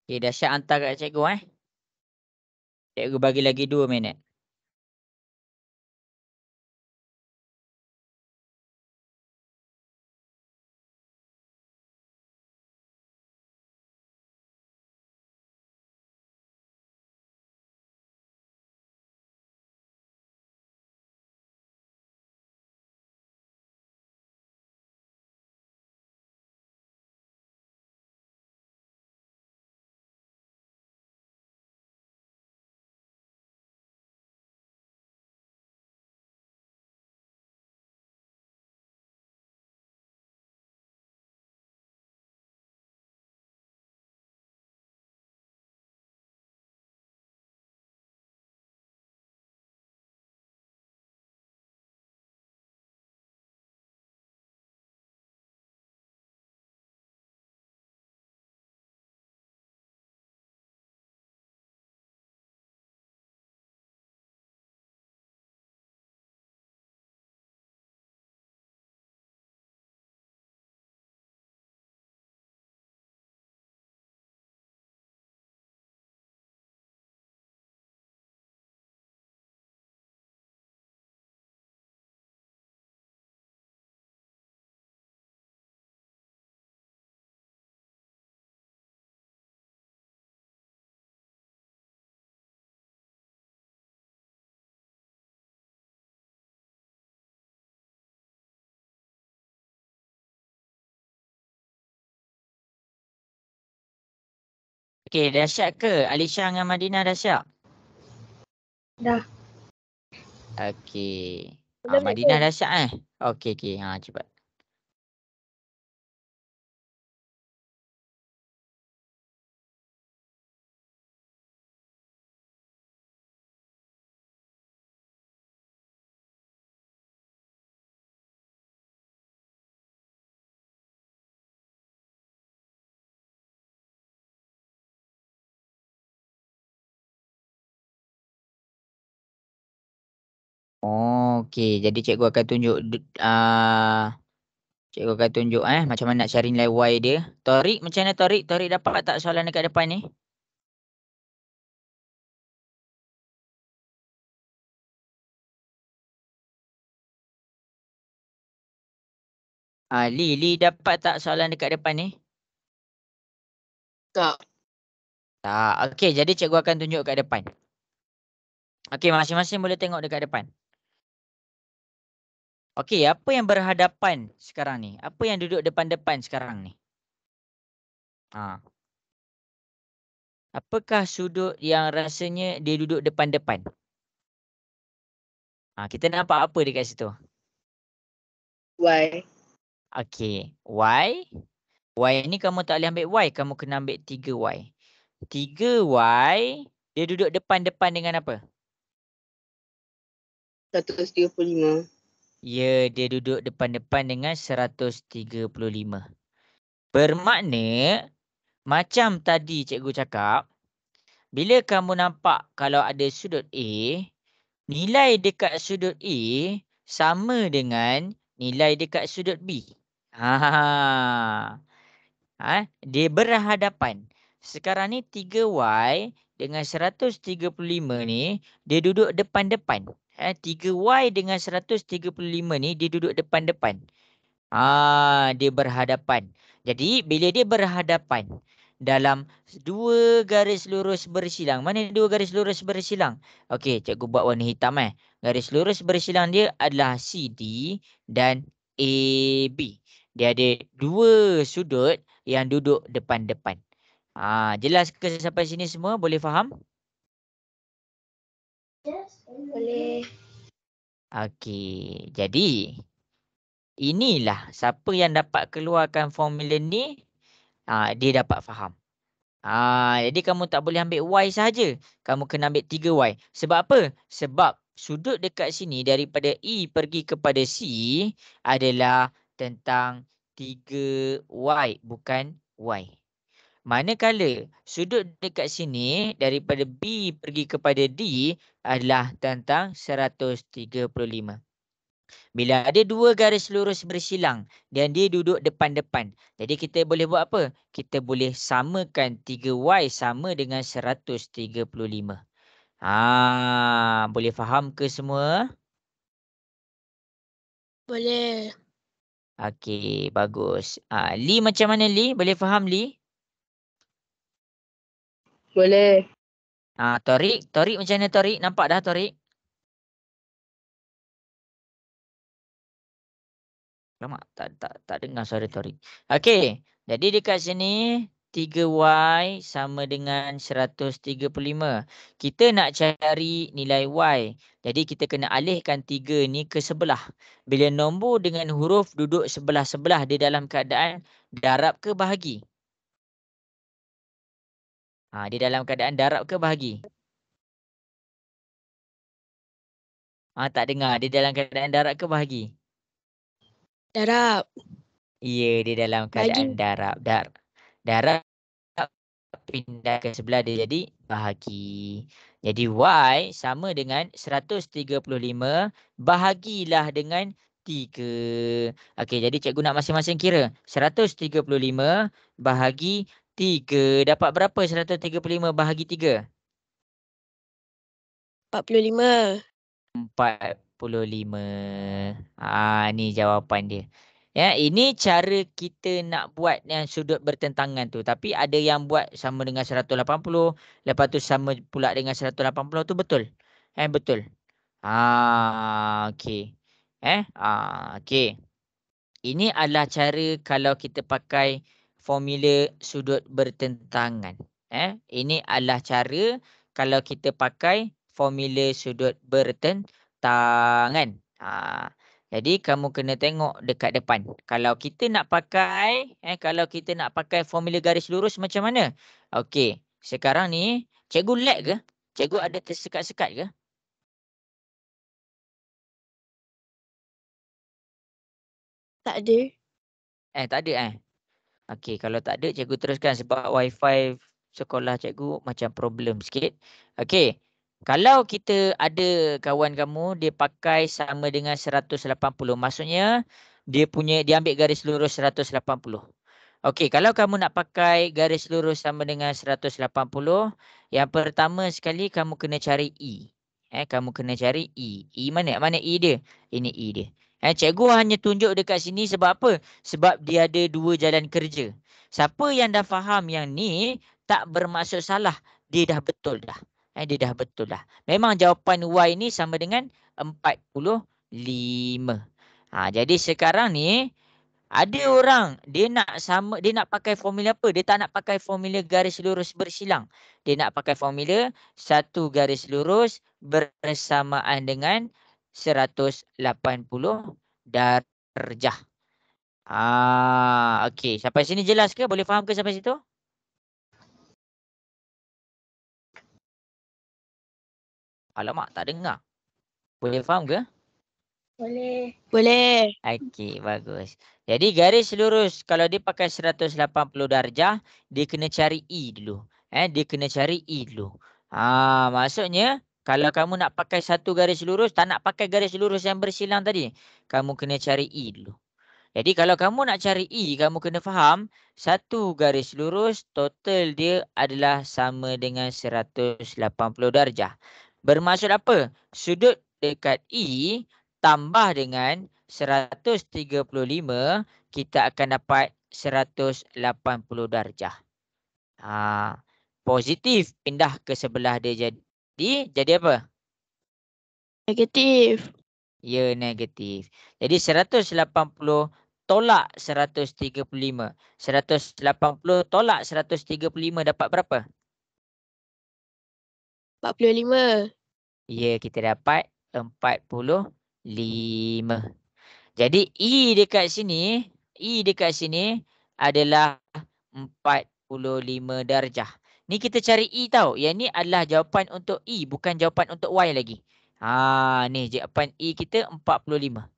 Okey, dahsyat hantar kat cikgu. Cikgu bagi lagi 2 minit. Okey, dah siap ke? Alisha dengan Madinah dah siap? Dah. Okey. Belum Madinah cikgu. dah siap Okey, okey. Cepat. Okey, jadi cikgu akan tunjuk cikgu akan tunjuk macam mana nak cari nilai Y dia. Torik, macam mana Torik? Torik dapat tak soalan dekat depan ni? Li dapat tak soalan dekat depan ni? Tak. Tak. Okey, jadi cikgu akan tunjuk kat depan. Okey, masing-masing boleh tengok dekat depan. Okey, apa yang berhadapan sekarang ni? Apa yang duduk depan-depan sekarang ni? Ha. Apakah sudut yang rasanya dia duduk depan-depan? Kita nampak apa dekat situ? Y. Okey, Y. Y ni kamu tak boleh ambil Y, kamu kena ambil 3Y. 3Y, dia duduk depan-depan dengan apa? 135. Ya, dia duduk depan-depan dengan 135. Bermakna, macam tadi cikgu cakap, bila kamu nampak kalau ada sudut A, nilai dekat sudut A sama dengan nilai dekat sudut B. Dia berhadapan. Sekarang ni 3Y dengan 135 ni, dia duduk depan-depan. 3Y dengan 135 ni, dia duduk depan-depan. Dia berhadapan. Jadi, bila dia berhadapan dalam dua garis lurus bersilang. Mana dua garis lurus bersilang? Okey, cikgu buat warna hitam Garis lurus bersilang dia adalah CD dan AB. Dia ada dua sudut yang duduk depan-depan. Jelas ke sampai sini semua? Boleh faham? Boleh. Okey, jadi inilah siapa yang dapat keluarkan formula ni, dia dapat faham. Jadi kamu tak boleh ambil Y saja. Kamu kena ambil 3Y. Sebab apa? Sebab sudut dekat sini daripada E pergi kepada C adalah tentang 3Y, bukan Y. Manakala sudut dekat sini daripada B pergi kepada D adalah tentang 135. Bila ada dua garis lurus bersilang dan dia duduk depan-depan. Jadi kita boleh buat apa? Kita boleh samakan 3Y sama dengan 135. Boleh faham ke semua? Boleh. Okey, bagus. Li macam mana Li? Boleh faham Li? Boleh. Torik macam mana Torik? Nampak dah Torik? Lama tak dengar suara Torik. Okey, jadi dekat sini 3Y sama dengan 135. Kita nak cari nilai Y. Jadi kita kena alihkan 3 ni ke sebelah. Bila nombor dengan huruf duduk sebelah-sebelah dia dalam keadaan darab ke bahagi? Dia dalam keadaan darab ke bahagi? Tak dengar. Dia dalam keadaan darab ke bahagi? Darab. Ya, dia dalam keadaan darab. Darab pindah ke sebelah dia jadi bahagi. Jadi Y sama dengan 135 bahagilah dengan 3. Okey, jadi cikgu nak masing-masing kira. 135 bahagi 3. Dapat berapa 135 bahagi 3? 45. 45. Ni jawapan dia. Ya, ini cara kita nak buat yang sudut bertentangan tu. Tapi ada yang buat sama dengan 180, lepas tu sama pula dengan 180 tu betul. Betul. Okey. Okey. Ini adalah cara kalau kita pakai formula sudut bertentangan. Ini adalah cara kalau kita pakai formula sudut bertentangan. Jadi kamu kena tengok dekat depan. Kalau kita nak pakai formula garis lurus macam mana? Okey, sekarang ni cikgu lag ke? Cikgu ada tersekat-sekat ke? Tak ada. Tak ada Okey, kalau tak ada cikgu teruskan sebab wifi sekolah cikgu macam problem sikit. Okey. Kalau kita ada kawan kamu dia pakai sama dengan 180, maksudnya dia ambil garis lurus 180. Okey, kalau kamu nak pakai garis lurus sama dengan 180, yang pertama sekali kamu kena cari E. Kamu kena cari E. E mana? Mana E dia? Ini E dia. Cikgu hanya tunjuk dekat sini sebab apa? Sebab dia ada dua jalan kerja. Siapa yang dah faham yang ni tak bermaksud salah. Dia dah betul dah. Dia dah betul dah. Memang jawapan Y ni sama dengan 45. Jadi sekarang ni ada orang dia nak pakai formula apa? Dia tak nak pakai formula garis lurus bersilang. Dia nak pakai formula satu garis lurus bersamaan dengan 180 darjah. Okey. Sampai sini jelas ke? Boleh faham ke sampai situ? Alamak, tak dengar. Boleh faham ke? Boleh. Boleh. Okey, bagus. Jadi garis lurus kalau dia pakai 180 darjah, dia kena cari E dulu. Dia kena cari E dulu. Maksudnya kalau kamu nak pakai satu garis lurus, tak nak pakai garis lurus yang bersilang tadi, kamu kena cari E dulu. Jadi kalau kamu nak cari E, kamu kena faham satu garis lurus total dia adalah sama dengan 180 darjah. Bermaksud apa? Sudut dekat E tambah dengan 135, kita akan dapat 180 darjah. Positif pindah ke sebelah dia jadi apa? Negatif. Ya, negatif. Jadi 180 tolak 135. 180 tolak 135 dapat berapa? 45. Ya, kita dapat 45. Jadi E dekat sini adalah 45 darjah. Ni kita cari E tau. Yang ni adalah jawapan untuk E, bukan jawapan untuk Y lagi. Ni jawapan E kita 45.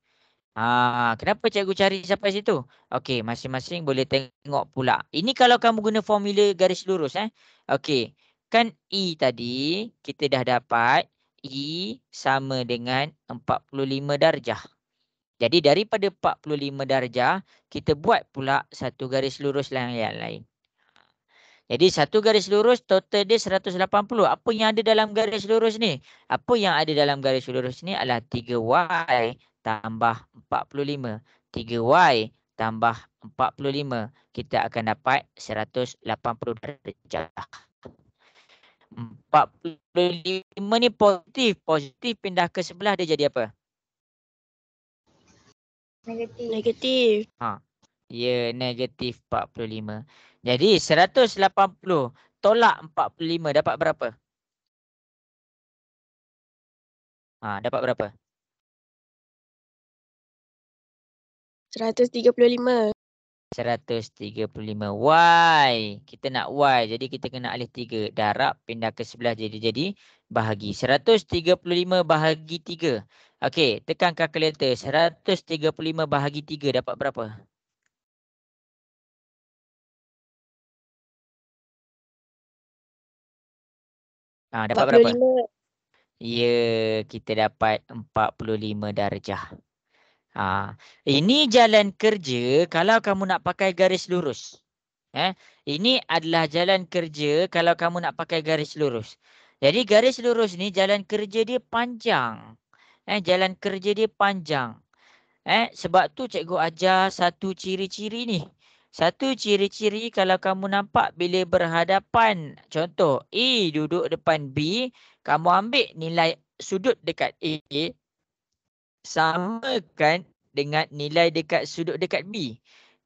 Kenapa cikgu cari sampai situ? Okey, masing-masing boleh tengok pula. Ini kalau kamu guna formula garis lurus Okey. Kan E tadi kita dah dapat E sama dengan 45 darjah. Jadi daripada 45 darjah, kita buat pula satu garis lurus yang lain. Jadi satu garis lurus total dia 180. Apa yang ada dalam garis lurus ni? Apa yang ada dalam garis lurus ni adalah 3Y tambah 45. 3Y tambah 45. Kita akan dapat 180 darjah. 45 ni positif. Positif pindah ke sebelah dia jadi apa? Negatif. Ya, negatif 45. Jadi 180 tolak 45 dapat berapa? Dapat berapa? 135. 135. Y. Kita nak Y. Jadi kita kena alih 3. Darab pindah ke sebelah jadi bahagi. 135 bahagi 3. Okey, tekan kalkulator. 135 bahagi 3 dapat berapa? Dapat 45. berapa? Ya, kita dapat 45 darjah. Ini jalan kerja kalau kamu nak pakai garis lurus. Ini adalah jalan kerja kalau kamu nak pakai garis lurus. Jadi garis lurus ni jalan kerja dia panjang. Jalan kerja dia panjang. Sebab tu cikgu ajar satu ciri-ciri ni. Satu ciri-ciri kalau kamu nampak bila berhadapan. Contoh A duduk depan B. Kamu ambil nilai sudut dekat A. Samakan dengan nilai dekat sudut dekat B.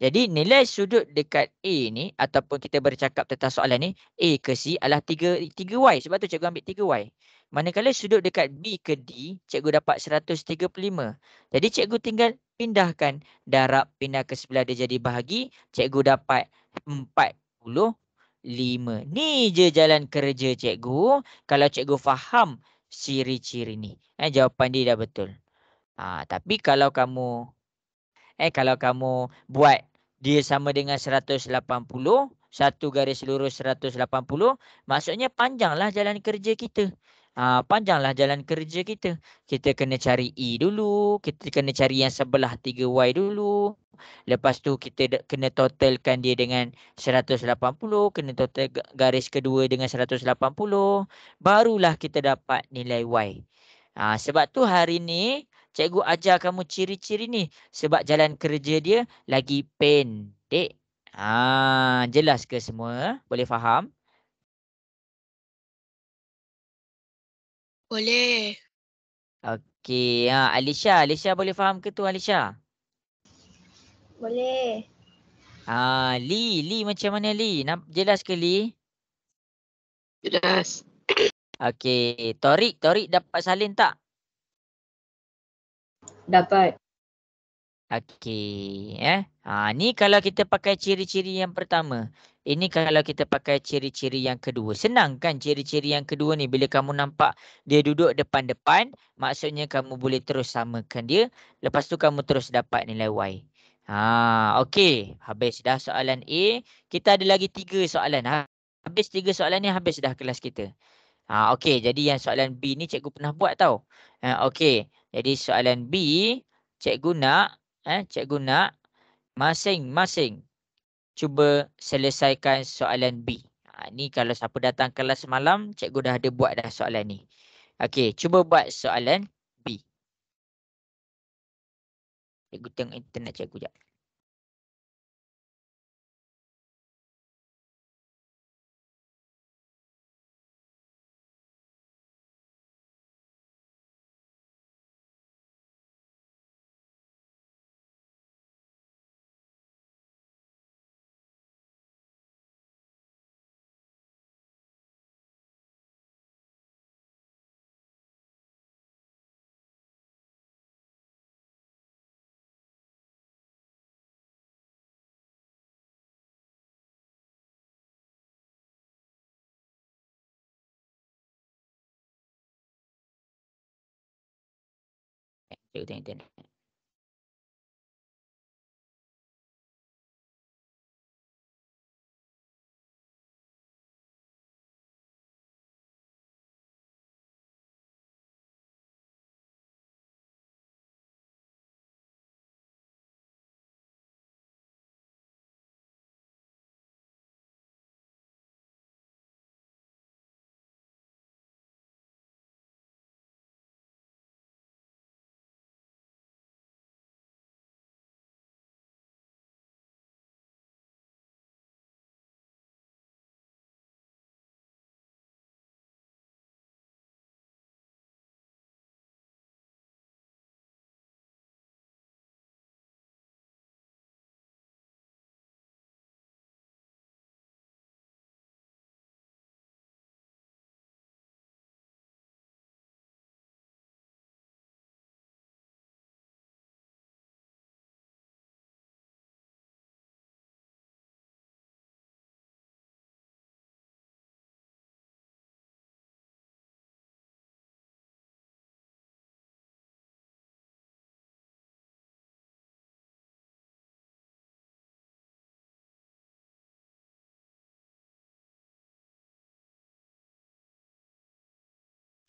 Jadi nilai sudut dekat A ni ataupun kita bercakap tentang soalan ni A ke C adalah 3y. Sebab tu cikgu ambil 3y. Manakala sudut dekat B ke D, cikgu dapat 135. Jadi cikgu tinggal pindahkan darab pindah ke sebelah dia jadi bahagi, cikgu dapat 45. Ni je jalan kerja cikgu kalau cikgu faham ciri-ciri ni. Jawapan dia dah betul. Tapi kalau kamu buat dia sama dengan 180, satu garis lurus 180, maksudnya panjanglah jalan kerja kita. Panjanglah jalan kerja kita. Kita kena cari E dulu, kita kena cari yang sebelah 3Y dulu. Lepas tu kita kena totalkan dia dengan 180, kena total garis kedua dengan 180, barulah kita dapat nilai Y. Sebab tu hari ni cikgu ajar kamu ciri-ciri ni sebab jalan kerja dia lagi pendek. Jelas ke semua? Boleh faham? Boleh. Okey, Alisha boleh faham ke tu Alisha? Boleh. Lee macam mana Lee? Jelas ke Lee? Jelas. Okey, Torik dapat salin tak? Dapat. Okey, ni kalau kita pakai ciri-ciri yang pertama. Ini kalau kita pakai ciri-ciri yang kedua. Senang kan ciri-ciri yang kedua ni bila kamu nampak dia duduk depan-depan, maksudnya kamu boleh terus samakan dia, lepas tu kamu terus dapat nilai Y. Okey, habis dah soalan A. Kita ada lagi 3 soalan. Habis 3 soalan ni habis dah kelas kita. Okey, jadi yang soalan B ni cikgu pernah buat tau. Okey, jadi soalan B cikgu nak masing-masing cuba selesaikan soalan B. Ni kalau siapa datang kelas malam, cikgu dah ada buat dah soalan ni. Okey, cuba buat soalan B. Cikgu tengok internet cikgu jap. Cikgu tengok internet.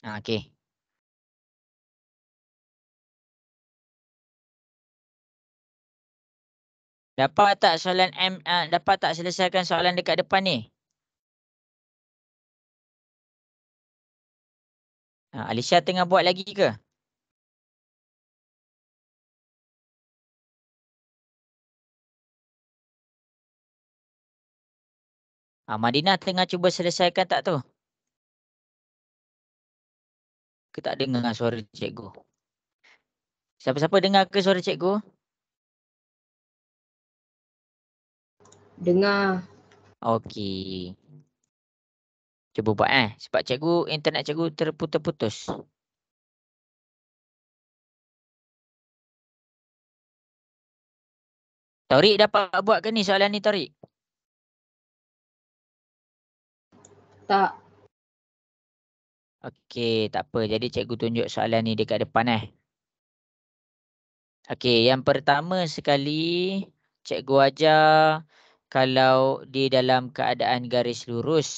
Okey. Dapat tak soalan dapat tak selesaikan soalan dekat depan ni? Alisha tengah buat lagi ke? Madinah tengah cuba selesaikan tak tu? Ke tak dengar suara cikgu? Siapa-siapa dengar ke suara cikgu? Dengar. Okey. Cuba buat sebab cikgu internet cikgu terputus-putus. Taurik dapat buat ke ni soalan ni Taurik? Tak. Okey, tak apa. Jadi cikgu tunjuk soalan ni dekat depan Okey, yang pertama sekali cikgu ajar kalau di dalam keadaan garis lurus.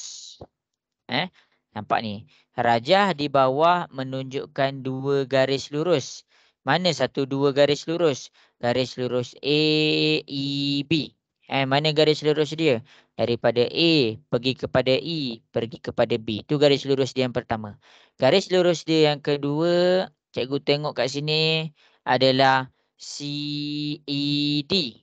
Nampak ni. Rajah di bawah menunjukkan dua garis lurus. Mana satu dua garis lurus? Garis lurus A, E, B. Mana garis lurus dia? Daripada A pergi kepada E, pergi kepada B. Itu garis lurus dia yang pertama. Garis lurus dia yang kedua, cikgu tengok kat sini adalah C, E, D.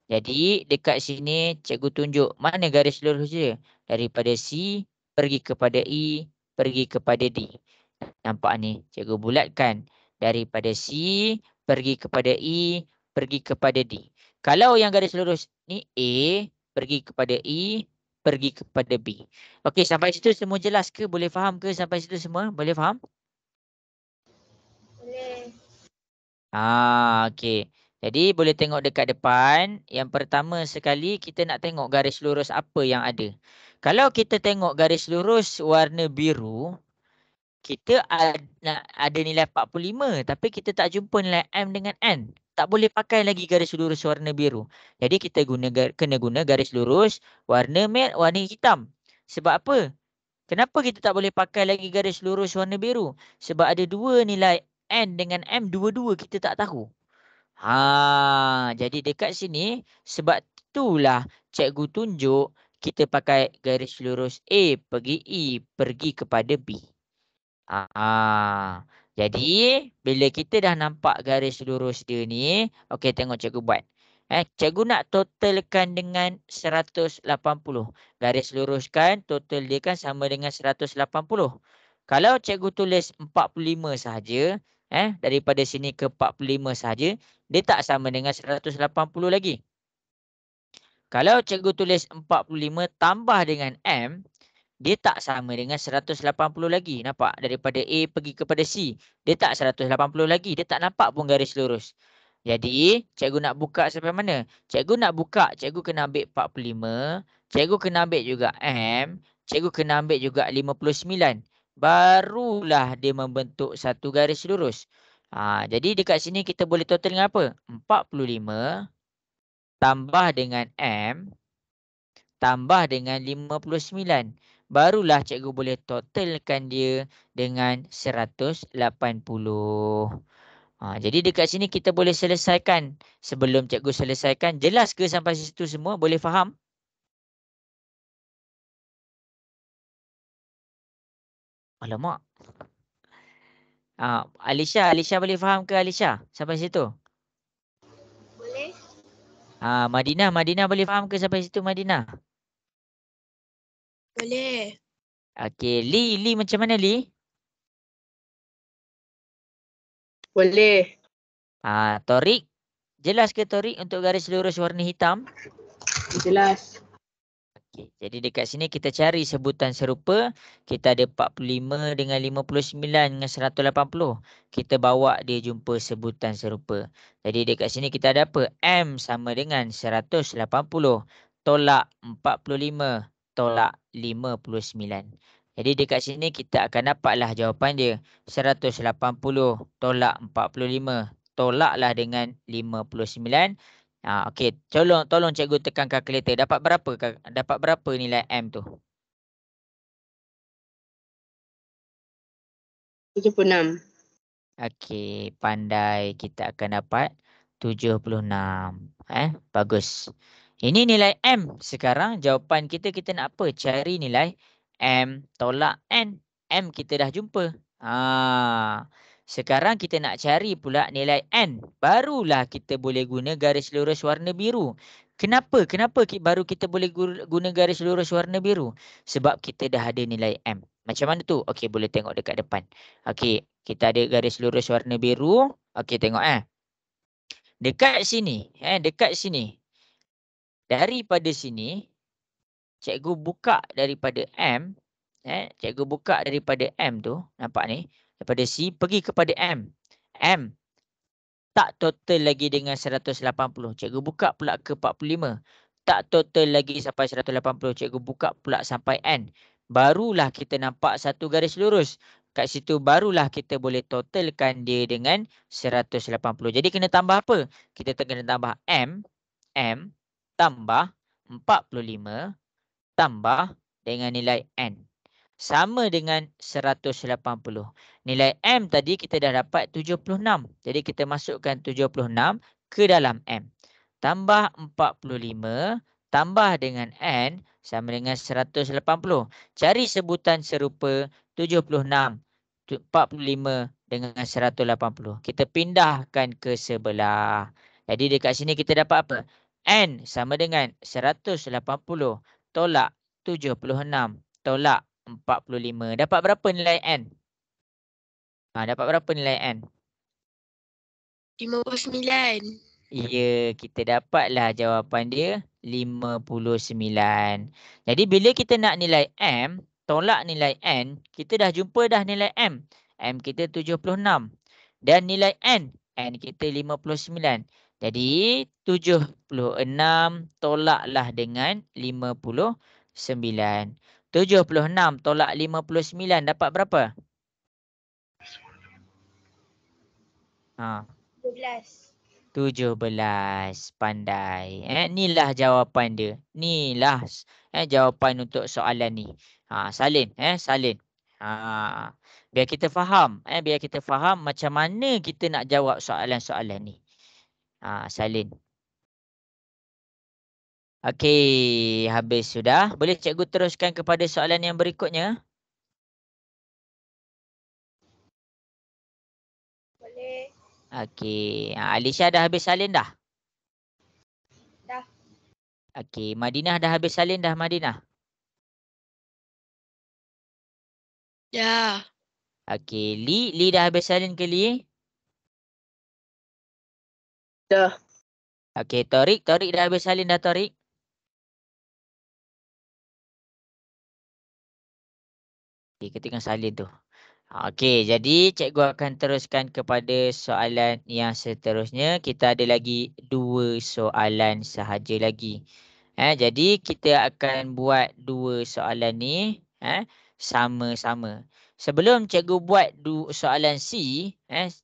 Jadi dekat sini cikgu tunjuk mana garis lurus dia? Daripada C pergi kepada E, pergi kepada D. Nampak ni, cikgu bulatkan. Daripada C, pergi kepada E, pergi kepada D. Kalau yang garis lurus ni A, pergi kepada E, pergi kepada B. Okey, sampai situ semua jelas ke? Boleh faham ke sampai situ semua? Boleh faham? Boleh. Okey. Jadi boleh tengok dekat depan. Yang pertama sekali kita nak tengok garis lurus apa yang ada. Kalau kita tengok garis lurus warna biru, kita ada nilai 45 tapi kita tak jumpa nilai M dengan N. Tak boleh pakai lagi garis lurus warna biru. Jadi kita kena guna garis lurus warna warna hitam. Sebab apa? Kenapa kita tak boleh pakai lagi garis lurus warna biru? Sebab ada dua nilai N dengan M, dua-dua kita tak tahu. Jadi dekat sini sebab itulah cikgu tunjuk kita pakai garis lurus A pergi E pergi kepada B. Jadi bila kita dah nampak garis lurus dia ni, okey tengok cikgu buat. Cikgu nak totalkan dengan 180. Garis luruskan total dia kan sama dengan 180. Kalau cikgu tulis 45 sahaja, daripada sini ke 45 sahaja, dia tak sama dengan 180 lagi. Kalau cikgu tulis 45 tambah dengan M, dia tak sama dengan 180 lagi. Nampak? Daripada A pergi kepada C. Dia tak 180 lagi. Dia tak nampak pun garis lurus. Jadi, cikgu nak buka sampai mana? Cikgu nak buka, cikgu kena ambil 45. Cikgu kena ambil juga M. Cikgu kena ambil juga 59. Barulah dia membentuk satu garis lurus. Jadi dekat sini kita boleh total dengan apa? 45 tambah dengan M tambah dengan 59. Barulah cikgu boleh totalkan dia dengan 180. Jadi dekat sini kita boleh selesaikan. Sebelum cikgu selesaikan, jelas ke sampai situ semua? Boleh faham? Alamak. Alisha boleh faham ke Alisha sampai situ? Boleh. Madinah boleh faham ke sampai situ Madinah? Boleh. Okey, Lee macam mana Lee? Boleh. Torik, jelas ke Torik untuk garis lurus warna hitam? Jelas. Okay. Jadi dekat sini kita cari sebutan serupa. Kita ada 45 dengan 59 dengan 180. Kita bawa dia jumpa sebutan serupa. Jadi dekat sini kita ada apa? M sama dengan 180 tolak 45 tolak 59. Jadi dekat sini kita akan dapatlah jawapan dia. 180 tolak 45 tolaklah dengan 59. Okey, tolong cikgu tekan kalkulator. Dapat berapa nilai M tu? 76. Okey, pandai. Kita akan dapat 76. Bagus. Ini nilai M. Sekarang jawapan kita nak apa? Cari nilai M tolak N. M kita dah jumpa. Sekarang kita nak cari pula nilai N. Barulah kita boleh guna garis lurus warna biru. Kenapa? Baru kita boleh guna garis lurus warna biru? Sebab kita dah ada nilai M. Macam mana tu? Okey, boleh tengok dekat depan. Okey, kita ada garis lurus warna biru. Okey, tengok Dekat sini. Daripada sini, cikgu buka daripada M. Cikgu buka daripada M tu. Nampak ni? Daripada C pergi kepada M. M tak total lagi dengan 180. Cikgu buka pula ke 45. Tak total lagi sampai 180. Cikgu buka pula sampai N. Barulah kita nampak satu garis lurus. Kat situ barulah kita boleh totalkan dia dengan 180. Jadi kena tambah apa? Kita kena tambah M. M tambah 45 tambah dengan nilai N. Sama dengan 180. Nilai M tadi kita dah dapat 76. Jadi kita masukkan 76 ke dalam M. Tambah 45 tambah dengan N sama dengan 180. Cari sebutan serupa 76, 45 dengan 180. Kita pindahkan ke sebelah. Jadi dekat sini kita dapat apa? N sama dengan 180 tolak 76 tolak 45. Dapat berapa nilai N? Dapat berapa nilai N? 59. Ya, kita dapatlah jawapan dia 59. Jadi bila kita nak nilai M, tolak nilai N, kita dah jumpa dah nilai M. M kita 76. Dan nilai N kita 59. Jadi 76 tolaklah dengan 59. 76 tolak 59 dapat berapa? Ha. 12. 17. Pandai. Inilah jawapan dia. Inilah jawapan untuk soalan ni. Salin. Salin. Biar kita faham. Biar kita faham macam mana kita nak jawab soalan-soalan ni. Salin. Okey. Habis sudah. Boleh cikgu teruskan kepada soalan yang berikutnya? Boleh. Okey. Alisha dah habis salin dah? Dah. Okey. Madinah dah habis salin dah, Madinah? Dah. Okey. Li dah habis salin ke Li? Dah. Okey. Torik dah habis salin dah, Torik? Okey, kita tengah salin tu. Okey, jadi cikgu akan teruskan kepada soalan yang seterusnya. Kita ada lagi 2 soalan sahaja lagi. Jadi kita akan buat 2 soalan ni sama-sama. Sebelum cikgu buat soalan C,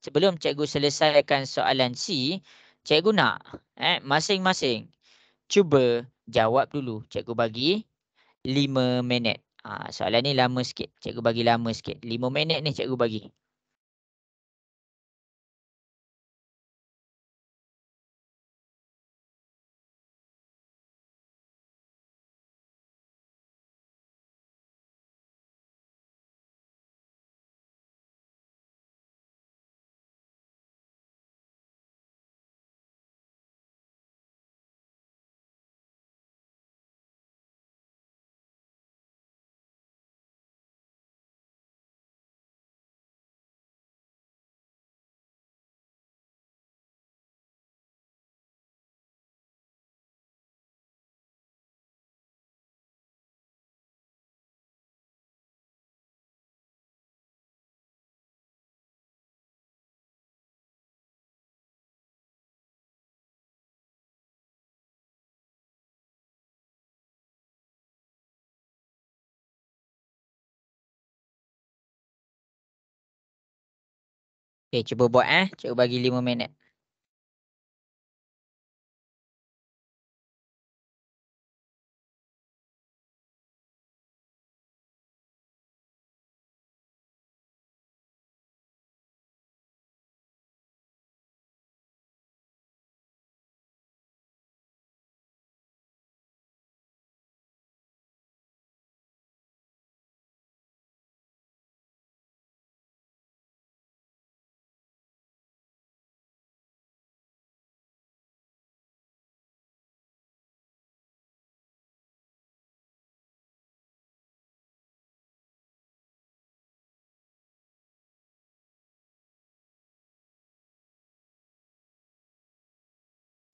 sebelum cikgu selesaikan soalan C, cikgu nak masing-masing cuba jawab dulu. Cikgu bagi 5 minit. Soalan ni lama sikit. Cikgu bagi lama sikit. 5 minit ni cikgu bagi. Okey, cuba buat Cikgu bagi 5 minit.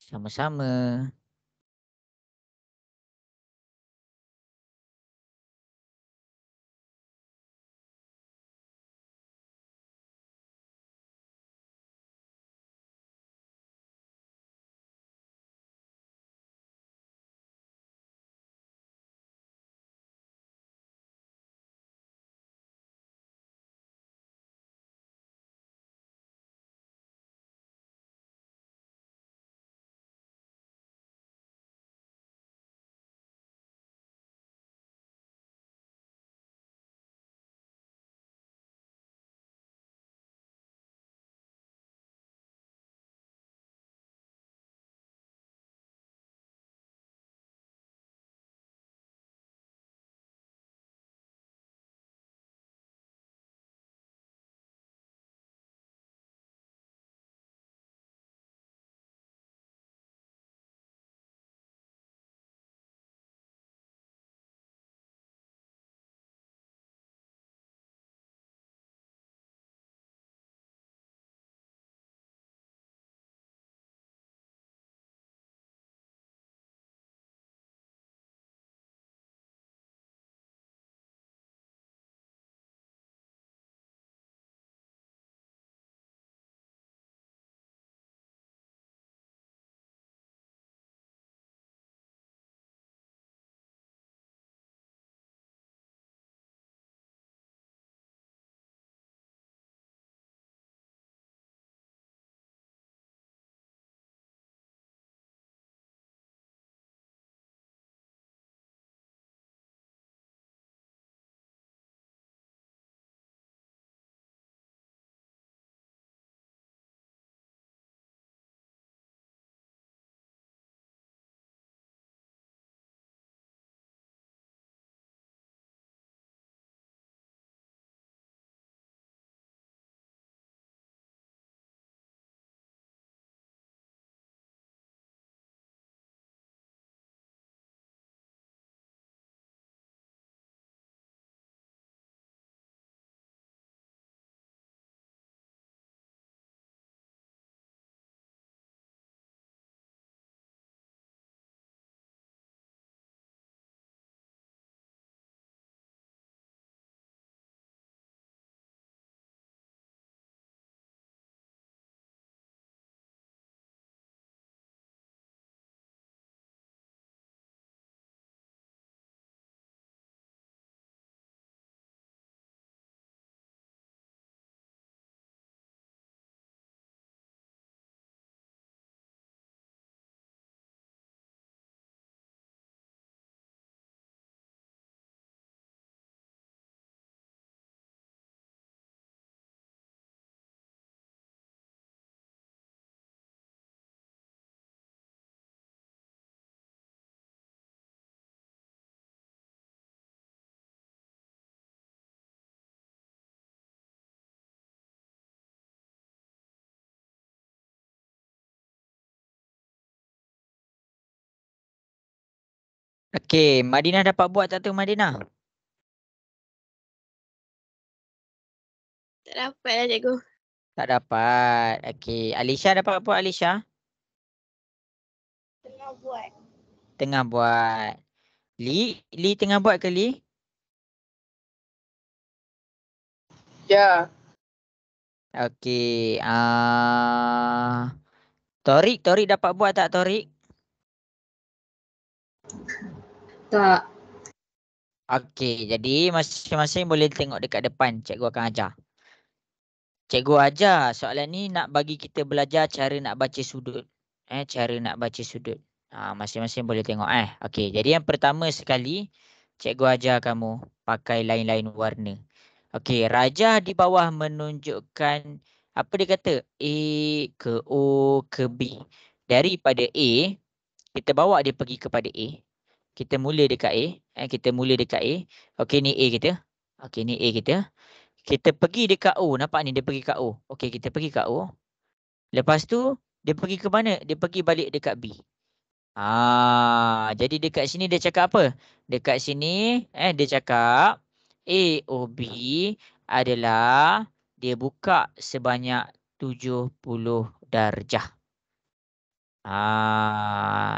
Sama-sama. Okey, Madinah dapat buat tak tu Madinah? Tak dapat lah cikgu. Tak dapat. Okey, Alisha dapat buat Alisha? Tengah buat. Tengah buat. Li tengah buat ke Li? Ya. Okey, Torik dapat buat tak Torik? Tak. Okey, jadi masing-masing boleh tengok dekat depan. Cikgu akan ajar. Cikgu ajar soalan ni nak bagi kita belajar cara nak baca sudut. Cara nak baca sudut. Masing-masing boleh tengok. Okey, jadi yang pertama sekali, cikgu ajar kamu pakai lain-lain warna. Okey, rajah di bawah menunjukkan apa dia kata? A ke O ke B. Daripada A, kita bawa dia pergi kepada A. Kita mula dekat A. Kita mula dekat A. Okey, ni A kita. Okey, ni A kita. Kita pergi dekat O. Nampak ni dia pergi kat O. Okey, kita pergi kat O. Lepas tu, dia pergi ke mana? Dia pergi balik dekat B. Jadi dekat sini dia cakap apa? Dekat sini, dia cakap AOB adalah dia buka sebanyak 70 darjah.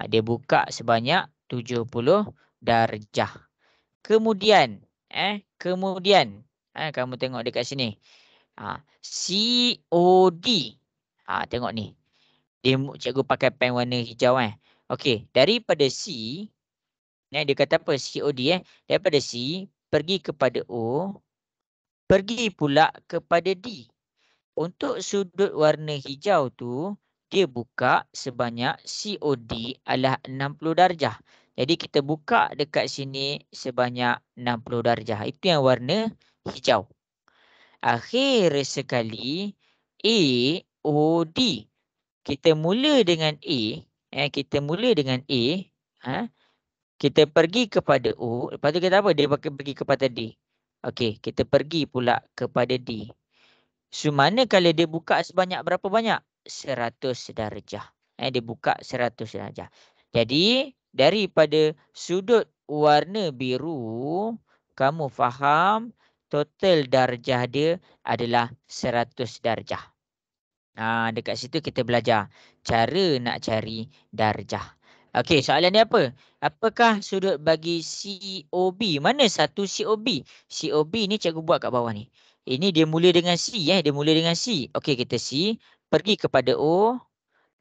Dia buka sebanyak 70 darjah. Kemudian, kamu tengok dekat sini. COD. Tengok ni. Cikgu pakai pen warna hijau Okey, daripada C, dia kata apa? COD Daripada C pergi kepada O, pergi pula kepada D. Untuk sudut warna hijau tu, dia buka sebanyak COD adalah 60 darjah. Jadi kita buka dekat sini sebanyak 60 darjah. Itu yang warna hijau. Akhir sekali, AOD. Kita mula dengan A. Kita mula dengan A. Kita pergi kepada O. Lepas tu kita apa? Dia pergi kepada D. Okey, kita pergi pula kepada D. So, manakala dia buka sebanyak berapa banyak? 100 darjah. Dia buka 100 darjah. Jadi, daripada sudut warna biru, kamu faham total darjah dia adalah 100 darjah. Dekat situ kita belajar cara nak cari darjah. Okey, soalan ni apa? Apakah sudut bagi COB? Mana satu COB? COB ni cikgu buat kat bawah ni. Ini dia mula dengan C dia mula dengan C. Okey, kita C pergi kepada O,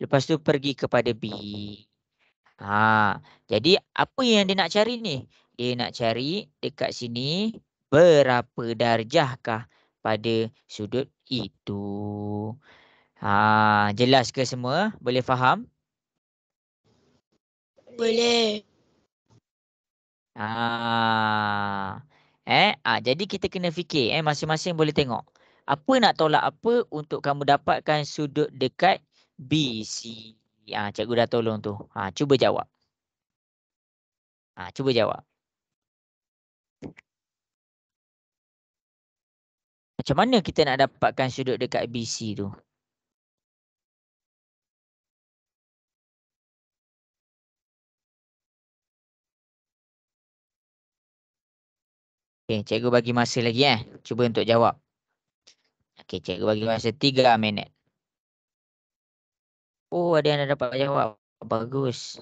lepas tu pergi kepada B. Jadi apa yang dia nak cari ni? Dia nak cari dekat sini berapa darjahkah pada sudut itu. Jelas ke semua? Boleh faham? Boleh. Jadi kita kena fikir masing-masing boleh tengok. Apa nak tolak apa untuk kamu dapatkan sudut dekat BC. Cikgu dah tolong tu. Cuba jawab. Cuba jawab. Macam mana kita nak dapatkan sudut dekat BC tu? Okey, cikgu bagi masa lagi Cuba untuk jawab. Okey, cikgu bagi masa 3 minit. Oh, ada yang dah dapat jawab. Bagus.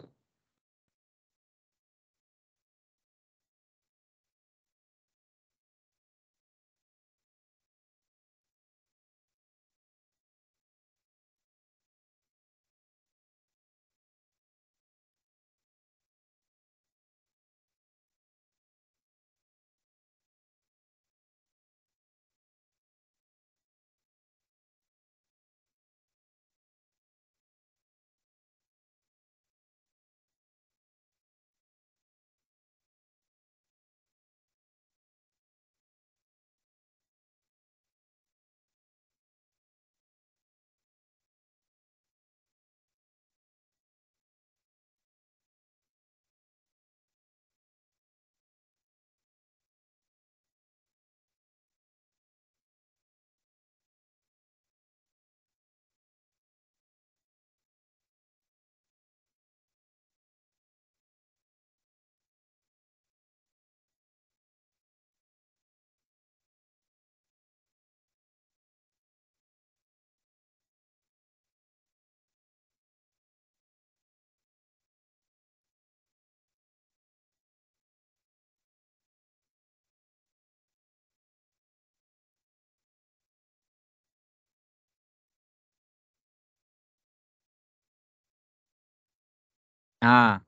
Ha.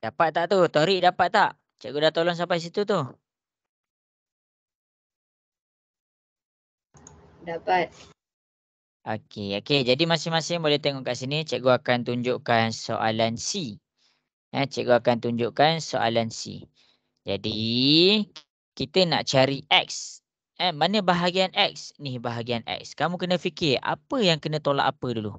Dapat tak tu? Torik dapat tak? Cikgu dah tolong sampai situ tu. Dapat. Okey. Jadi masing-masing boleh tengok kat sini. Cikgu akan tunjukkan soalan C. Cikgu akan tunjukkan soalan C. Jadi, kita nak cari X. Mana bahagian X? Ni bahagian X. Kamu kena fikir apa yang kena tolak apa dulu.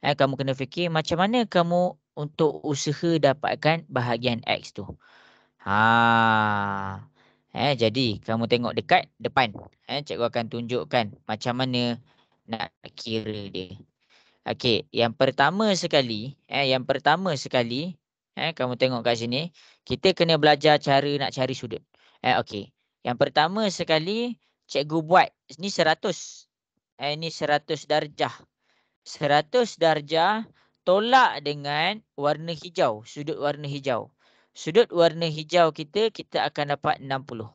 Kamu kena fikir macam mana kamu untuk usaha dapatkan bahagian X tu. Jadi kamu tengok dekat depan. Cikgu akan tunjukkan macam mana nak kira dia. Okey, yang pertama sekali, kamu tengok kat sini, kita kena belajar cara nak cari sudut. Okey. Yang pertama sekali, cikgu buat ni 100. Ni 100 darjah. 100 darjah tolak dengan warna hijau, sudut warna hijau. Sudut warna hijau kita akan dapat 60.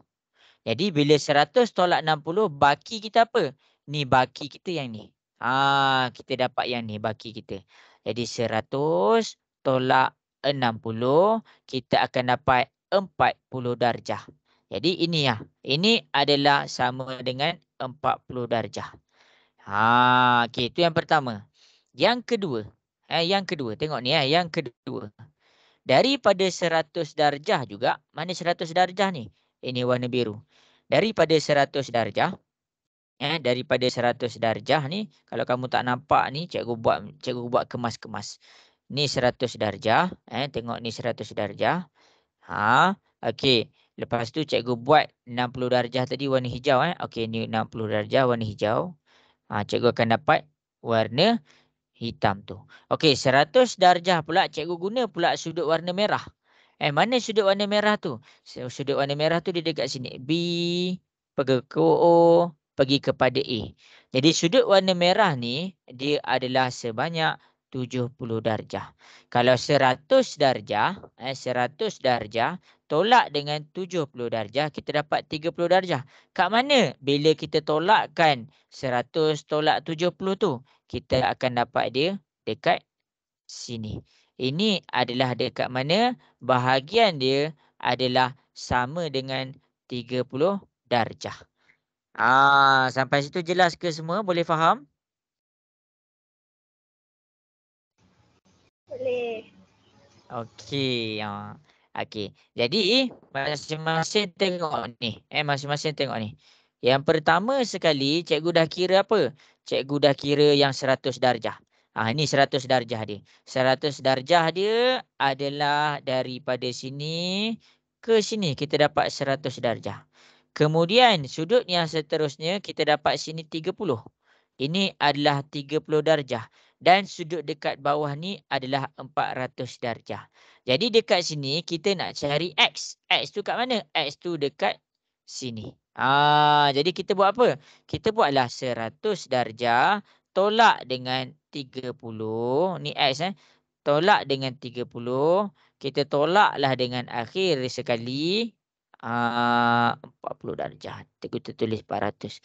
Jadi bila 100 tolak 60, baki kita apa? Ni baki kita yang ni. Kita dapat yang ni baki kita. Jadi 100 tolak 60, kita akan dapat 40 darjah. Jadi ini ya. Ini adalah sama dengan 40 darjah. Okey, itu yang pertama. Yang kedua, tengok ni yang kedua. Daripada 100 darjah juga, mana 100 darjah ni? Ini warna biru. Daripada 100 darjah, daripada 100 darjah ni, kalau kamu tak nampak ni, cikgu buat kemas-kemas. Ni 100 darjah, tengok ni 100 darjah. Okey. Lepas tu cikgu buat 60 darjah tadi warna hijau, Okey, ni 60 darjah warna hijau. Cikgu akan dapat warna hitam tu. Okey, 100 darjah pula cikgu guna pula sudut warna merah. Mana sudut warna merah tu? Sudut warna merah tu dia dekat sini. B, pergi ke O, pergi kepada A. Jadi sudut warna merah ni, dia adalah sebanyak 70 darjah. Kalau 100 darjah, 100 darjah, tolak dengan 70 darjah, kita dapat 30 darjah. Kat mana? Bila kita tolakkan 100 tolak 70 tu, kita akan dapat dia dekat sini. Ini adalah dekat mana bahagian dia adalah sama dengan 30 darjah. Sampai situ jelas ke semua? Boleh faham? Boleh. Okey. Okey. Jadi masing-masing tengok ni. Masing-masing tengok ni. Yang pertama sekali cikgu dah kira apa? Cikgu dah kira yang 100 darjah. Ini 100 darjah dia. 100 darjah dia adalah daripada sini ke sini kita dapat 100 darjah. Kemudian sudut yang seterusnya kita dapat sini 30. Ini adalah 30 darjah. Dan sudut dekat bawah ni adalah 400 darjah. Jadi dekat sini kita nak cari X. X tu kat mana? X tu dekat sini. Jadi kita buat apa? Kita buatlah 100 darjah tolak dengan 30. Ni X tolak dengan 30. Kita tolaklah dengan akhir sekali. 40 darjah. Kita tulis 400.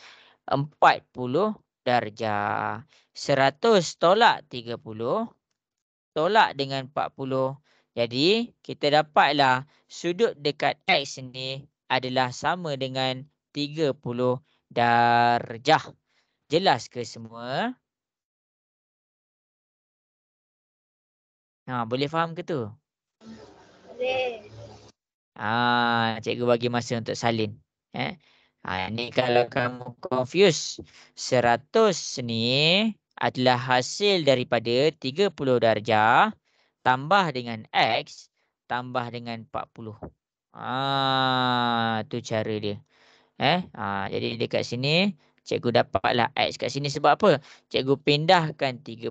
40 darjah. 100 tolak 30. Tolak dengan 40. Jadi, kita dapatlah sudut dekat X ni adalah sama dengan 30 darjah. Jelas ke semua? Boleh faham ke tu? Boleh. Cikgu bagi masa untuk salin. Ni kalau kamu confuse, 100 ni adalah hasil daripada 30 darjah tambah dengan X tambah dengan 40. Tu cara dia. Jadi dekat sini cikgu dapatlah X kat sini sebab apa? Cikgu pindahkan 30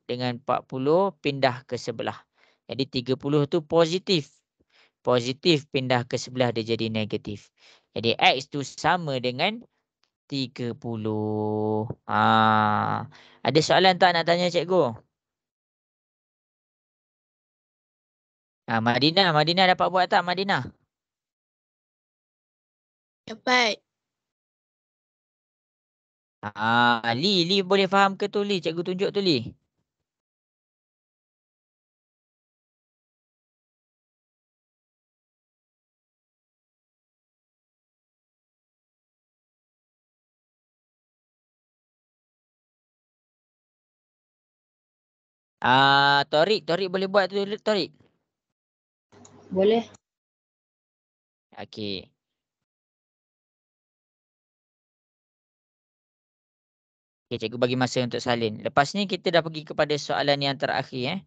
dengan 40 pindah ke sebelah. Jadi 30 tu positif. Positif pindah ke sebelah dia jadi negatif. Jadi X tu sama dengan 30. Ada soalan tak nak tanya cikgu? Madinah dapat buat tak Madinah? Dapat. Li boleh faham ke tu Li? Cikgu tunjuk tu Li. Torik boleh buat tu, Torik? Boleh. Okey. Okey, cikgu bagi masa untuk salin. Lepas ni kita dah pergi kepada soalan yang terakhir.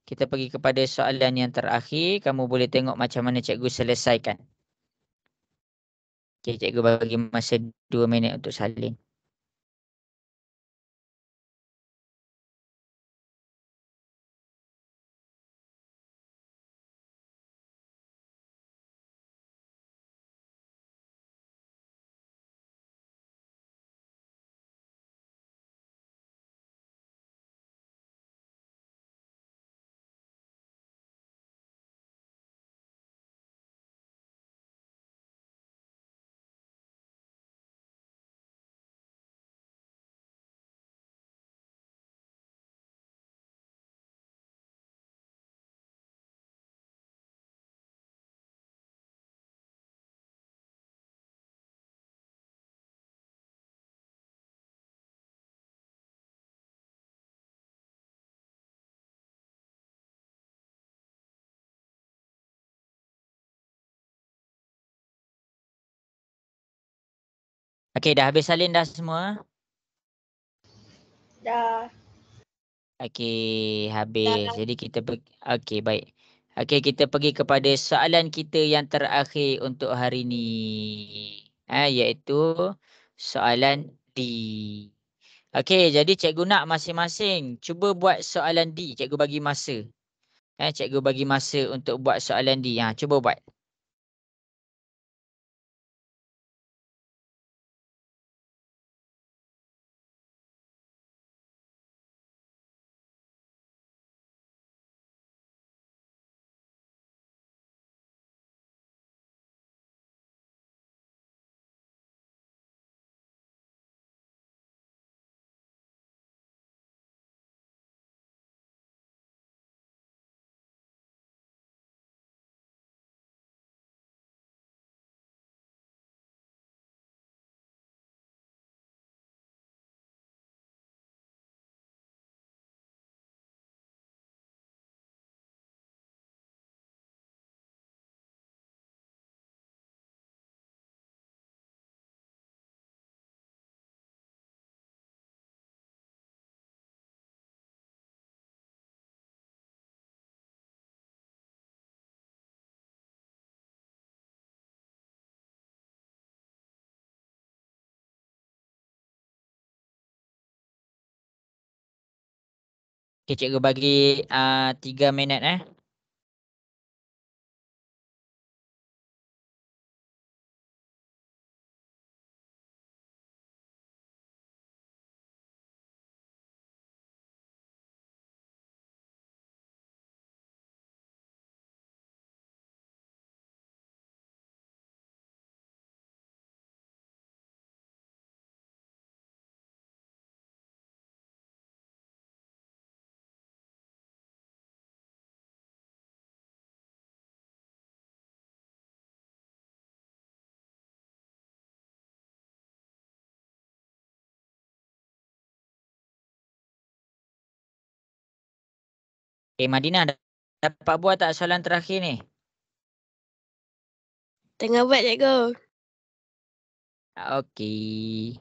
Kita pergi kepada soalan yang terakhir. Kamu boleh tengok macam mana cikgu selesaikan. Okey, cikgu bagi masa 2 minit untuk salin. Okey, dah habis salin dah semua? Dah. Okey, habis. Jadi kita okey, baik. Okey, kita pergi kepada soalan kita yang terakhir untuk hari ni. Iaitu soalan D. Okey, jadi cikgu nak masing-masing cuba buat soalan D. Cikgu bagi masa. Cikgu bagi masa untuk buat soalan D. Cuba buat. Okey, cikgu bagi 3 minit. Madinah, dapat buat tak soalan terakhir ni? Tengah buat, cikgu. Okey.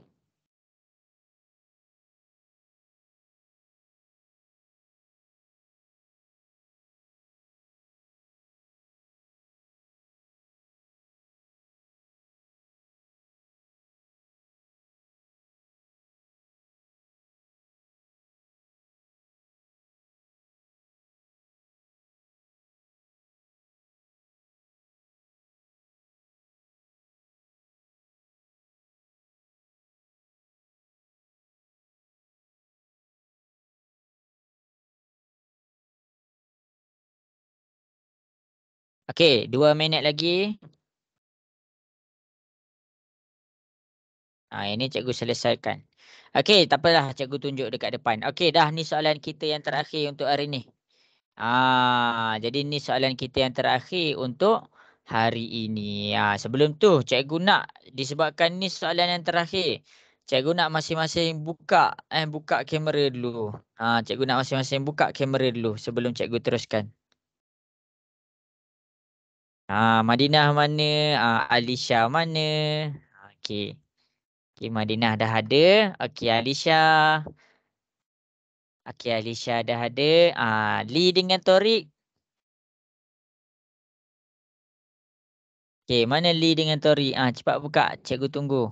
Okey, 2 minit lagi. Ini cikgu selesaikan. Okey, tak apalah, cikgu tunjuk dekat depan. Okey, dah ni soalan kita yang terakhir untuk hari ni. Jadi ni soalan kita yang terakhir untuk hari ini. Sebelum tu cikgu nak, disebabkan ni soalan yang terakhir, cikgu nak masing-masing buka kamera dulu. Cikgu nak masing-masing buka kamera dulu sebelum cikgu teruskan. Madinah mana? Alisha mana? Okey. Okey, Madinah dah ada. Okey, Alisha. Okey, Alisha dah ada. Lee dengan Torik. Okey, mana Lee dengan Torik? Cepat buka. Cikgu tunggu.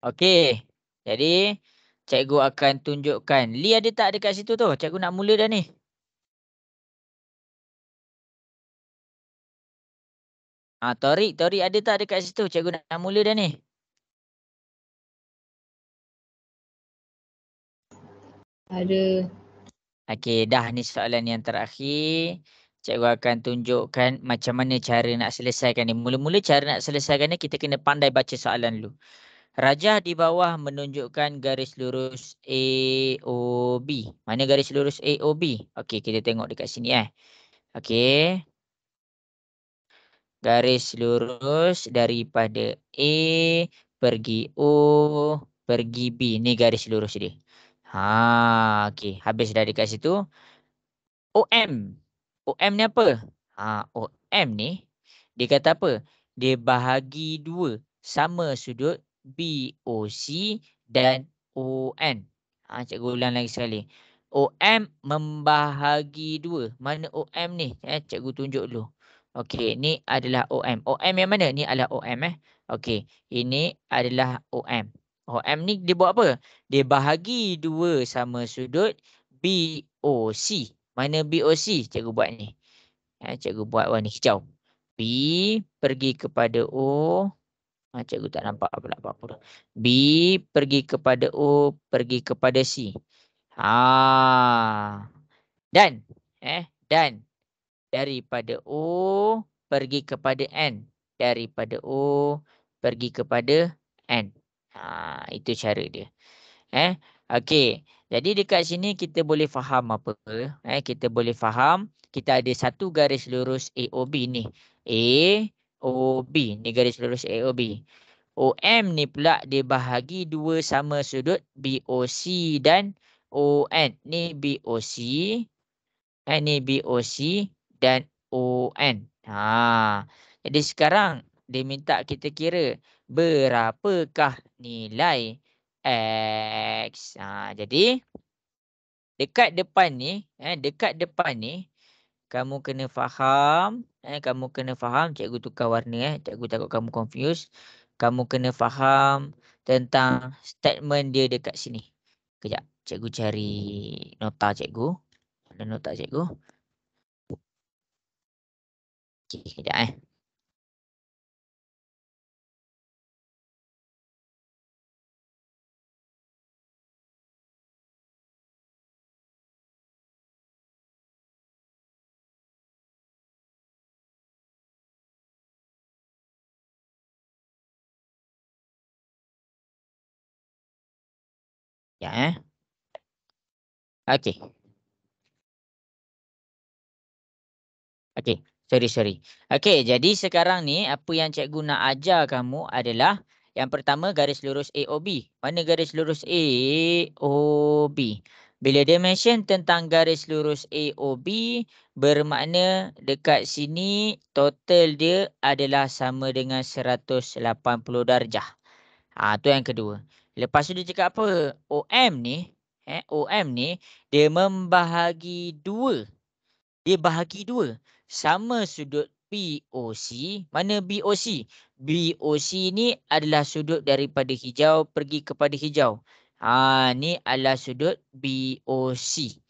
Okey. Jadi, cikgu akan tunjukkan. Lee ada tak dekat situ tu? Cikgu nak mula dah ni. Torik ada tak dekat situ? Cikgu nak mula dah ni. Ada. Okey, dah ni soalan yang terakhir. Cikgu akan tunjukkan macam mana cara nak selesaikan ni. Mula-mula cara nak selesaikan ni kita kena pandai baca soalan dulu. Rajah di bawah menunjukkan garis lurus AOB. Mana garis lurus AOB? Okey, kita tengok dekat sini Okey. Garis lurus daripada A pergi O pergi B. Ni garis lurus dia. Okey. Habis dah dekat situ. OM. OM ni apa? OM ni dia kata apa? Dia bahagi dua sama sudut BOC dan ON. Cikgu ulang lagi sekali. OM membahagi dua. Mana OM ni? Cikgu tunjuk dulu. Okey, ni adalah OM. OM yang mana? Ni adalah OM Okey, ini adalah OM. OM ni dia buat apa? Dia bahagi dua sama sudut BOC. Mana BOC? Cikgu buat ni. Cikgu buat warna hijau. B pergi kepada O. Cikgu tak nampak apa-apa. B pergi kepada O, pergi kepada C. Dan daripada O pergi kepada N. Daripada O pergi kepada N. Itu cara dia. Okey. Jadi dekat sini kita boleh faham apa? Kita boleh faham kita ada satu garis lurus AOB ni. AOB ni garis lurus AOB. OM ni pula dia bahagi dua sama sudut BOC dan ON. Ni BOC. Ni BOC dan ON. Jadi sekarang dia minta kita kira berapakah nilai X. Jadi dekat depan ni kamu kena faham, cikgu tukar warna cikgu takut kamu confuse. Kamu kena faham tentang statement dia dekat sini. Kejap, cikgu cari nota cikgu. Ada nota cikgu. Okey, kejap Ya Okey. Okey, sorry. Okey, jadi sekarang ni apa yang cikgu nak ajar kamu adalah yang pertama garis lurus AOB. Mana garis lurus AOB? Bila dia mention tentang garis lurus AOB, bermakna dekat sini total dia adalah sama dengan 180 darjah. Tu yang kedua. Lepas tu dia cakap apa? OM ni dia membahagi dua. Dia bahagi dua. Sama sudut BOC. Mana BOC? BOC ni adalah sudut daripada hijau pergi kepada hijau. Ni adalah sudut BOC.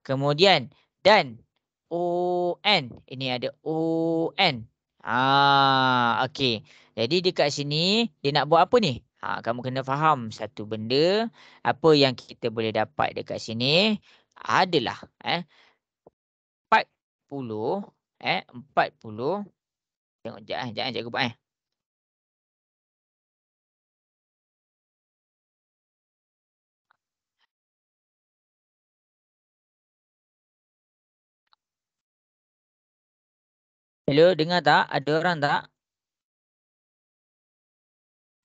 Kemudian dan ON. Ini ada ON. Okey. Jadi dekat sini dia nak buat apa ni? Kamu kena faham satu benda. Apa yang kita boleh dapat dekat sini adalah 40 40. Tengok jap cikgu buat Hello, dengar tak? Ada orang tak?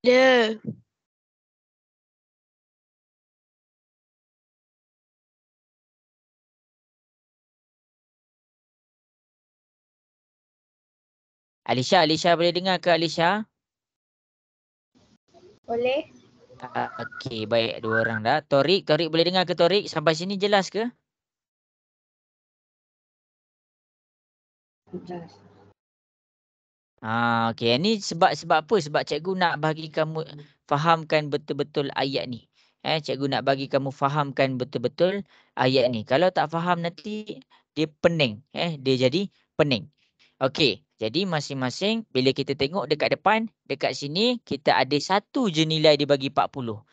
Ada. Alisha boleh dengar ke Alisha? Boleh. Okey, baik, 2 orang dah. Torik boleh dengar ke Torik? Sampai sini jelas ke? Jelas. Okey, ni sebab apa? Sebab cikgu nak bagi kamu fahamkan betul-betul ayat ni. Cikgu nak bagi kamu fahamkan betul-betul ayat ni. Kalau tak faham nanti dia pening, dia jadi pening. Okey, jadi masing-masing bila kita tengok dekat depan, dekat sini kita ada satu je nilai dia bagi 40.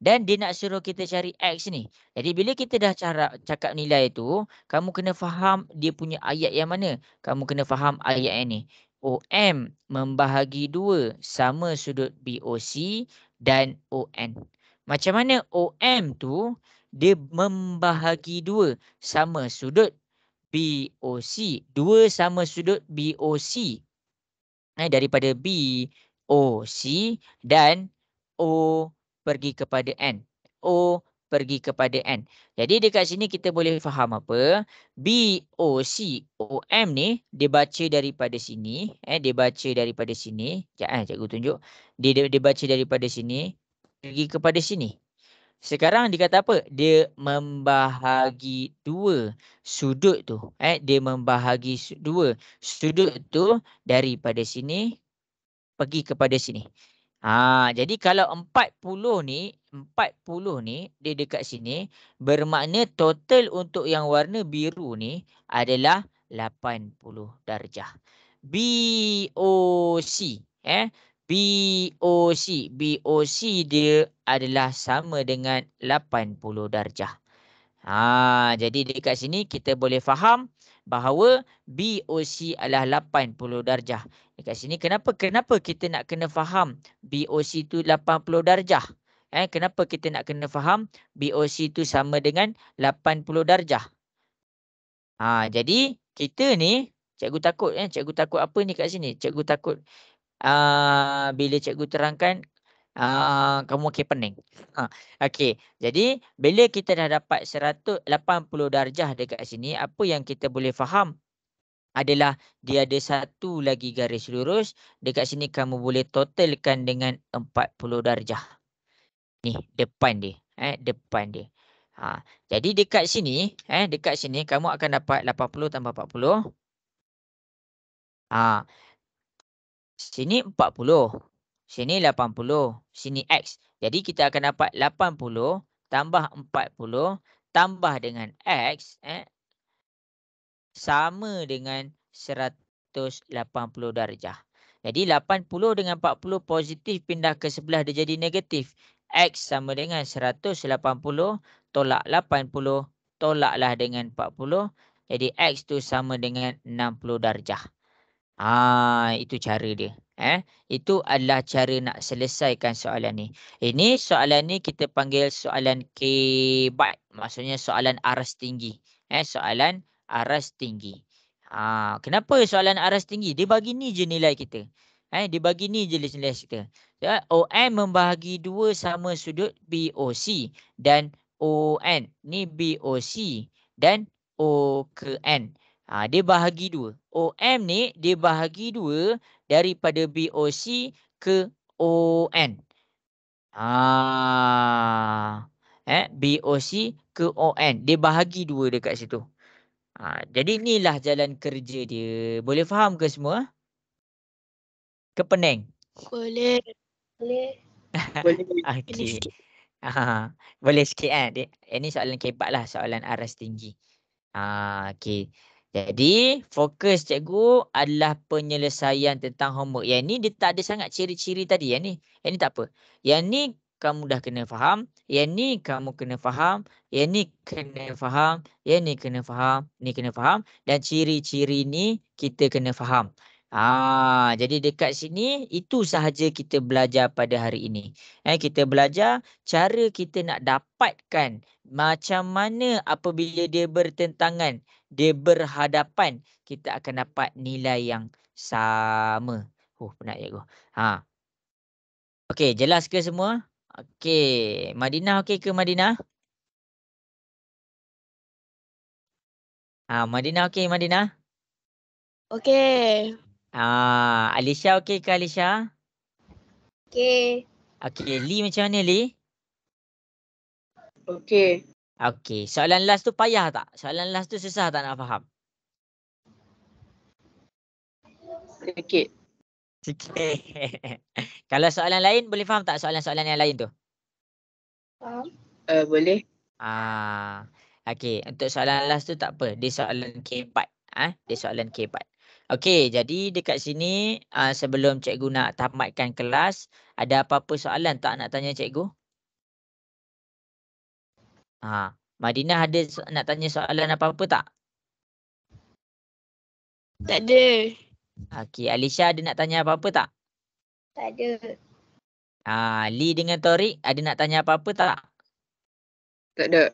Dan dia nak suruh kita cari X ni. Jadi bila kita dah cakap nilai tu, kamu kena faham dia punya ayat yang mana. Kamu kena faham ayat yang ni. OM membahagi 2 sama sudut BOC dan ON. Macam mana OM tu dia membahagi 2 sama sudut BOC. 2 sama sudut BOC. Daripada BOC dan O pergi kepada N. O pergi kepada N. Jadi dekat sini kita boleh faham apa? BOC OM ni dia baca daripada sini. Dia baca daripada sini. Sekejap cikgu tunjuk. Dia baca daripada sini. Pergi kepada sini. Sekarang dia kata apa? Dia membahagi 2 sudut tu. Dia membahagi 2 sudut tu daripada sini pergi kepada sini. Jadi kalau 40 ni dia dekat sini bermakna total untuk yang warna biru ni adalah 80 darjah. BOC BOC dia adalah sama dengan 80 darjah. Jadi dekat sini kita boleh faham bahawa BOC adalah 80 darjah. Dekat sini kenapa kita nak kena faham BOC tu 80 darjah? Kenapa kita nak kena faham BOC tu sama dengan 80 darjah? Jadi kita ni cikgu takut apa ni kat sini? Cikgu takut bila cikgu terangkan kamu makin pening. Okey. Jadi bila kita dah dapat 180 darjah dekat sini, apa yang kita boleh faham adalah dia ada satu lagi garis lurus. Dekat sini kamu boleh totalkan dengan 40 darjah. Ni depan dia. Depan dia. Jadi dekat sini kamu akan dapat 80 tambah 40. Sini 40. Sini 80. Sini X. Jadi kita akan dapat 80 tambah 40 tambah dengan X. Sama dengan 180 darjah. Jadi 80 dengan 40 positif pindah ke sebelah dia jadi negatif. X sama dengan 180 tolak 80 tolaklah dengan 40. Jadi X tu sama dengan 60 darjah. Itu cara dia. Itu adalah cara nak selesaikan soalan ni. Ini soalan ni kita panggil soalan kebat. Maksudnya soalan aras tinggi. Soalan aras tinggi. Kenapa soalan aras tinggi? Dia bagi ni je nilai kita. Dia bagi ni je nilai kita. OM membahagi 2 sama sudut BOC dan ON. Ni BOC dan O ke N. Dia bahagi 2. OM ni dia bahagi 2 daripada BOC ke ON. BOC ke ON. Dia bahagi 2 dekat situ. Jadi inilah jalan kerja dia. Boleh faham ke semua? Ke pening? Boleh. Boleh. Okey. Boleh sikit ini soalan kebat lah. Soalan aras tinggi. Okey. Jadi fokus cikgu adalah penyelesaian tentang homework. Yang ni dia tak ada sangat ciri-ciri tadi. Yang ni tak apa. Yang ni kamu dah kena faham. Yang ni kamu kena faham. Yang ni kena faham. Yang ni kena faham. Ni kena faham. Dan ciri-ciri ni kita kena faham. Jadi dekat sini itu sahaja kita belajar pada hari ini. Kita belajar cara kita nak dapatkan macam mana apabila dia bertentangan, dia berhadapan, kita akan dapat nilai yang sama. Penat cikgu. Okey, jelas ke semua? Okey, Madinah okey ke Madinah? Madinah okey Madinah? Okey. Alisha okey ke Alisha? Okey. Okey, Lee macam mana Lee? Okey. Okey, soalan last tu payah tak? Soalan last tu susah tak nak faham? Sikit. Sikit. Kalau soalan lain boleh faham tak soalan-soalan yang lain tu? Faham? Boleh. Okey, untuk soalan last tu tak apa. Dia soalan K4. Dia soalan K4. Okey, jadi dekat sini sebelum cikgu nak tamatkan kelas, ada apa-apa soalan tak nak tanya cikgu? Madinah ada nak tanya soalan apa-apa tak? Tak ada. Okey, Alisha ada nak tanya apa-apa tak? Tak ada. Lee dengan Torik ada nak tanya apa-apa tak? Tak ada.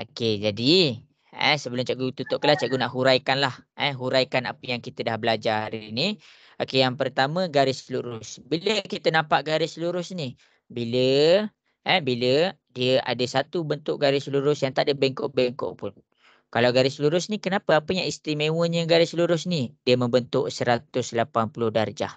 Okey, jadi sebelum cikgu tutup kelas, cikgu nak huraikanlah. Huraikan apa yang kita dah belajar hari ini. Okey, yang pertama garis lurus. Bila kita nampak garis lurus ni? Bila dia ada satu bentuk garis lurus yang tak ada bengkok-bengkok pun. Kalau garis lurus ni kenapa? Apa yang istimewanya garis lurus ni? Dia membentuk 180 darjah.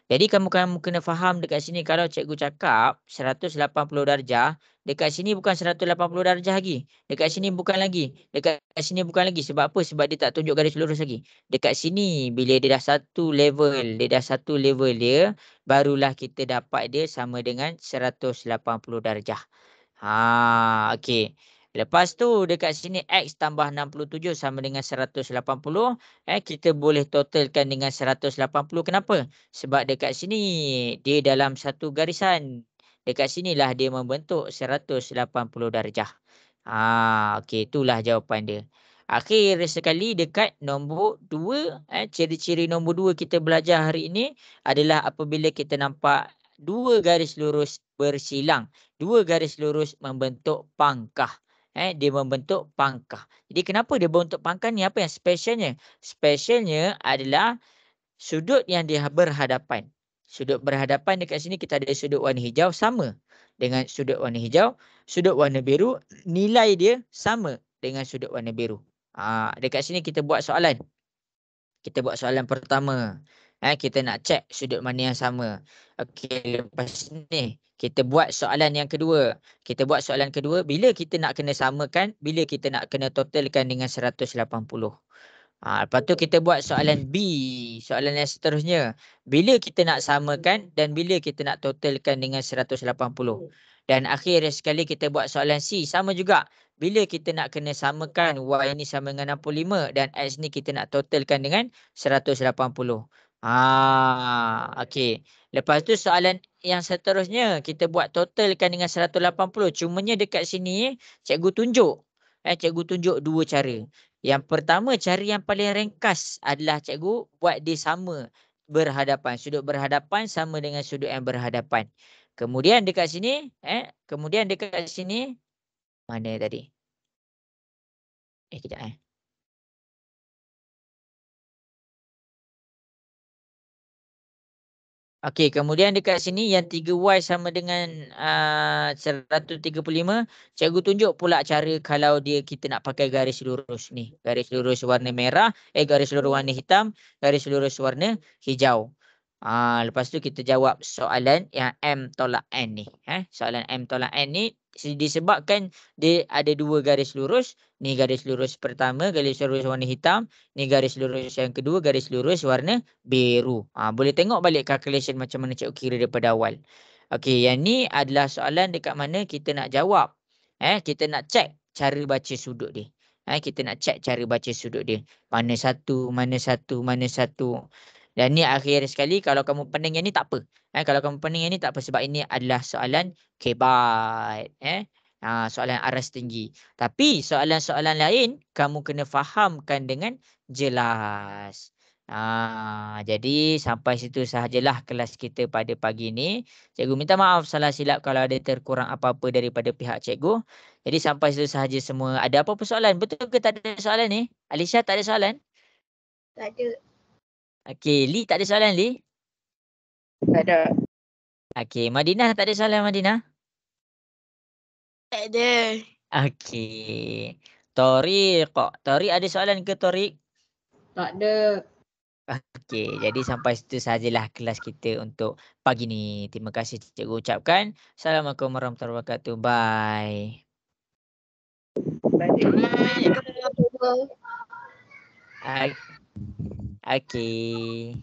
Jadi kamu kena faham dekat sini kalau cikgu cakap 180 darjah, dekat sini bukan 180 darjah lagi. Dekat sini bukan lagi. Dekat sini bukan lagi. Sebab apa? Sebab dia tak tunjuk garis lurus lagi. Dekat sini bila dia dah satu level dia, barulah kita dapat dia sama dengan 180 darjah. Okey. Lepas tu dekat sini X tambah 67 sama dengan 180. Kita boleh totalkan dengan 180. Kenapa? Sebab dekat sini dia dalam satu garisan. Dekat sinilah dia membentuk 180 darjah. Okey, itulah jawapan dia. Akhir sekali dekat nombor 2, ciri-ciri nombor 2 kita belajar hari ini adalah apabila kita nampak dua garis lurus bersilang. Dua garis lurus membentuk pangkah. Dia membentuk pangkah. Jadi kenapa dia membentuk pangkah ni? Apa yang specialnya? Specialnya adalah sudut yang dia berhadapan. Sudut berhadapan dekat sini kita ada sudut warna hijau sama dengan sudut warna hijau. Sudut warna biru nilai dia sama dengan sudut warna biru. Dekat sini kita buat soalan. Kita buat soalan pertama. Kita nak cek sudut mana yang sama. Okey, lepas ni kita buat soalan yang kedua. Kita buat soalan kedua bila kita nak kena samakan, bila kita nak kena totalkan dengan 180. Lepas tu kita buat soalan B. Soalan yang seterusnya. Bila kita nak samakan dan bila kita nak totalkan dengan 180. Dan akhir sekali kita buat soalan C. Sama juga. Bila kita nak kena samakan Y ni sama dengan 65 dan X ni kita nak totalkan dengan 180. Okey. Lepas tu soalan yang seterusnya kita buat totalkan dengan 180. Cumanya dekat sini cikgu tunjuk. Cikgu tunjuk dua cara. Yang pertama, cara yang paling ringkas adalah cikgu buat dia sama berhadapan. Sudut berhadapan sama dengan sudut yang berhadapan. Kemudian dekat sini, mana tadi? Kejap. Okey, kemudian dekat sini yang 3Y sama dengan 135, cikgu tunjuk pula cara kalau kita nak pakai garis lurus ni. Garis lurus warna merah, garis lurus warna hitam, garis lurus warna hijau. Lepas tu kita jawab soalan yang M tolak N ni. Soalan M tolak N ni disebabkan dia ada dua garis lurus. Ni garis lurus pertama, garis lurus warna hitam. Ni garis lurus yang kedua, garis lurus warna biru. Boleh tengok balik calculation macam mana cikgu kira daripada awal. Okey, yang ni adalah soalan dekat mana kita nak jawab. Kita nak cek cara baca sudut dia. Kita nak cek cara baca sudut dia. Mana satu, mana satu, mana satu. Dan ni akhir sekali kalau kamu pening yang ni tak apa. Kalau kamu pening yang ni tak apa sebab ini adalah soalan kebat. Soalan aras tinggi. Tapi soalan-soalan lain kamu kena fahamkan dengan jelas. Jadi sampai situ sahajalah kelas kita pada pagi ini. Cikgu minta maaf salah silap kalau ada terkurang apa-apa daripada pihak cikgu. Jadi sampai situ sahaja semua. Ada apa-apa soalan? Betul ke tak ada soalan ni? Alisha tak ada soalan? Tak ada. Okey, Lee tak ada soalan Lee? Tak ada. Okey, Madinah tak ada soalan Madinah? Tak ada. Okey. Toriq, Toriq ada soalan ke Toriq? Tak ada. Okey, jadi sampai situ sajalah kelas kita untuk pagi ni. Terima kasih cikgu ucapkan. Assalamualaikum warahmatullahi wabarakatuh. Bye. Balik. Waalaikumsalam. Okey.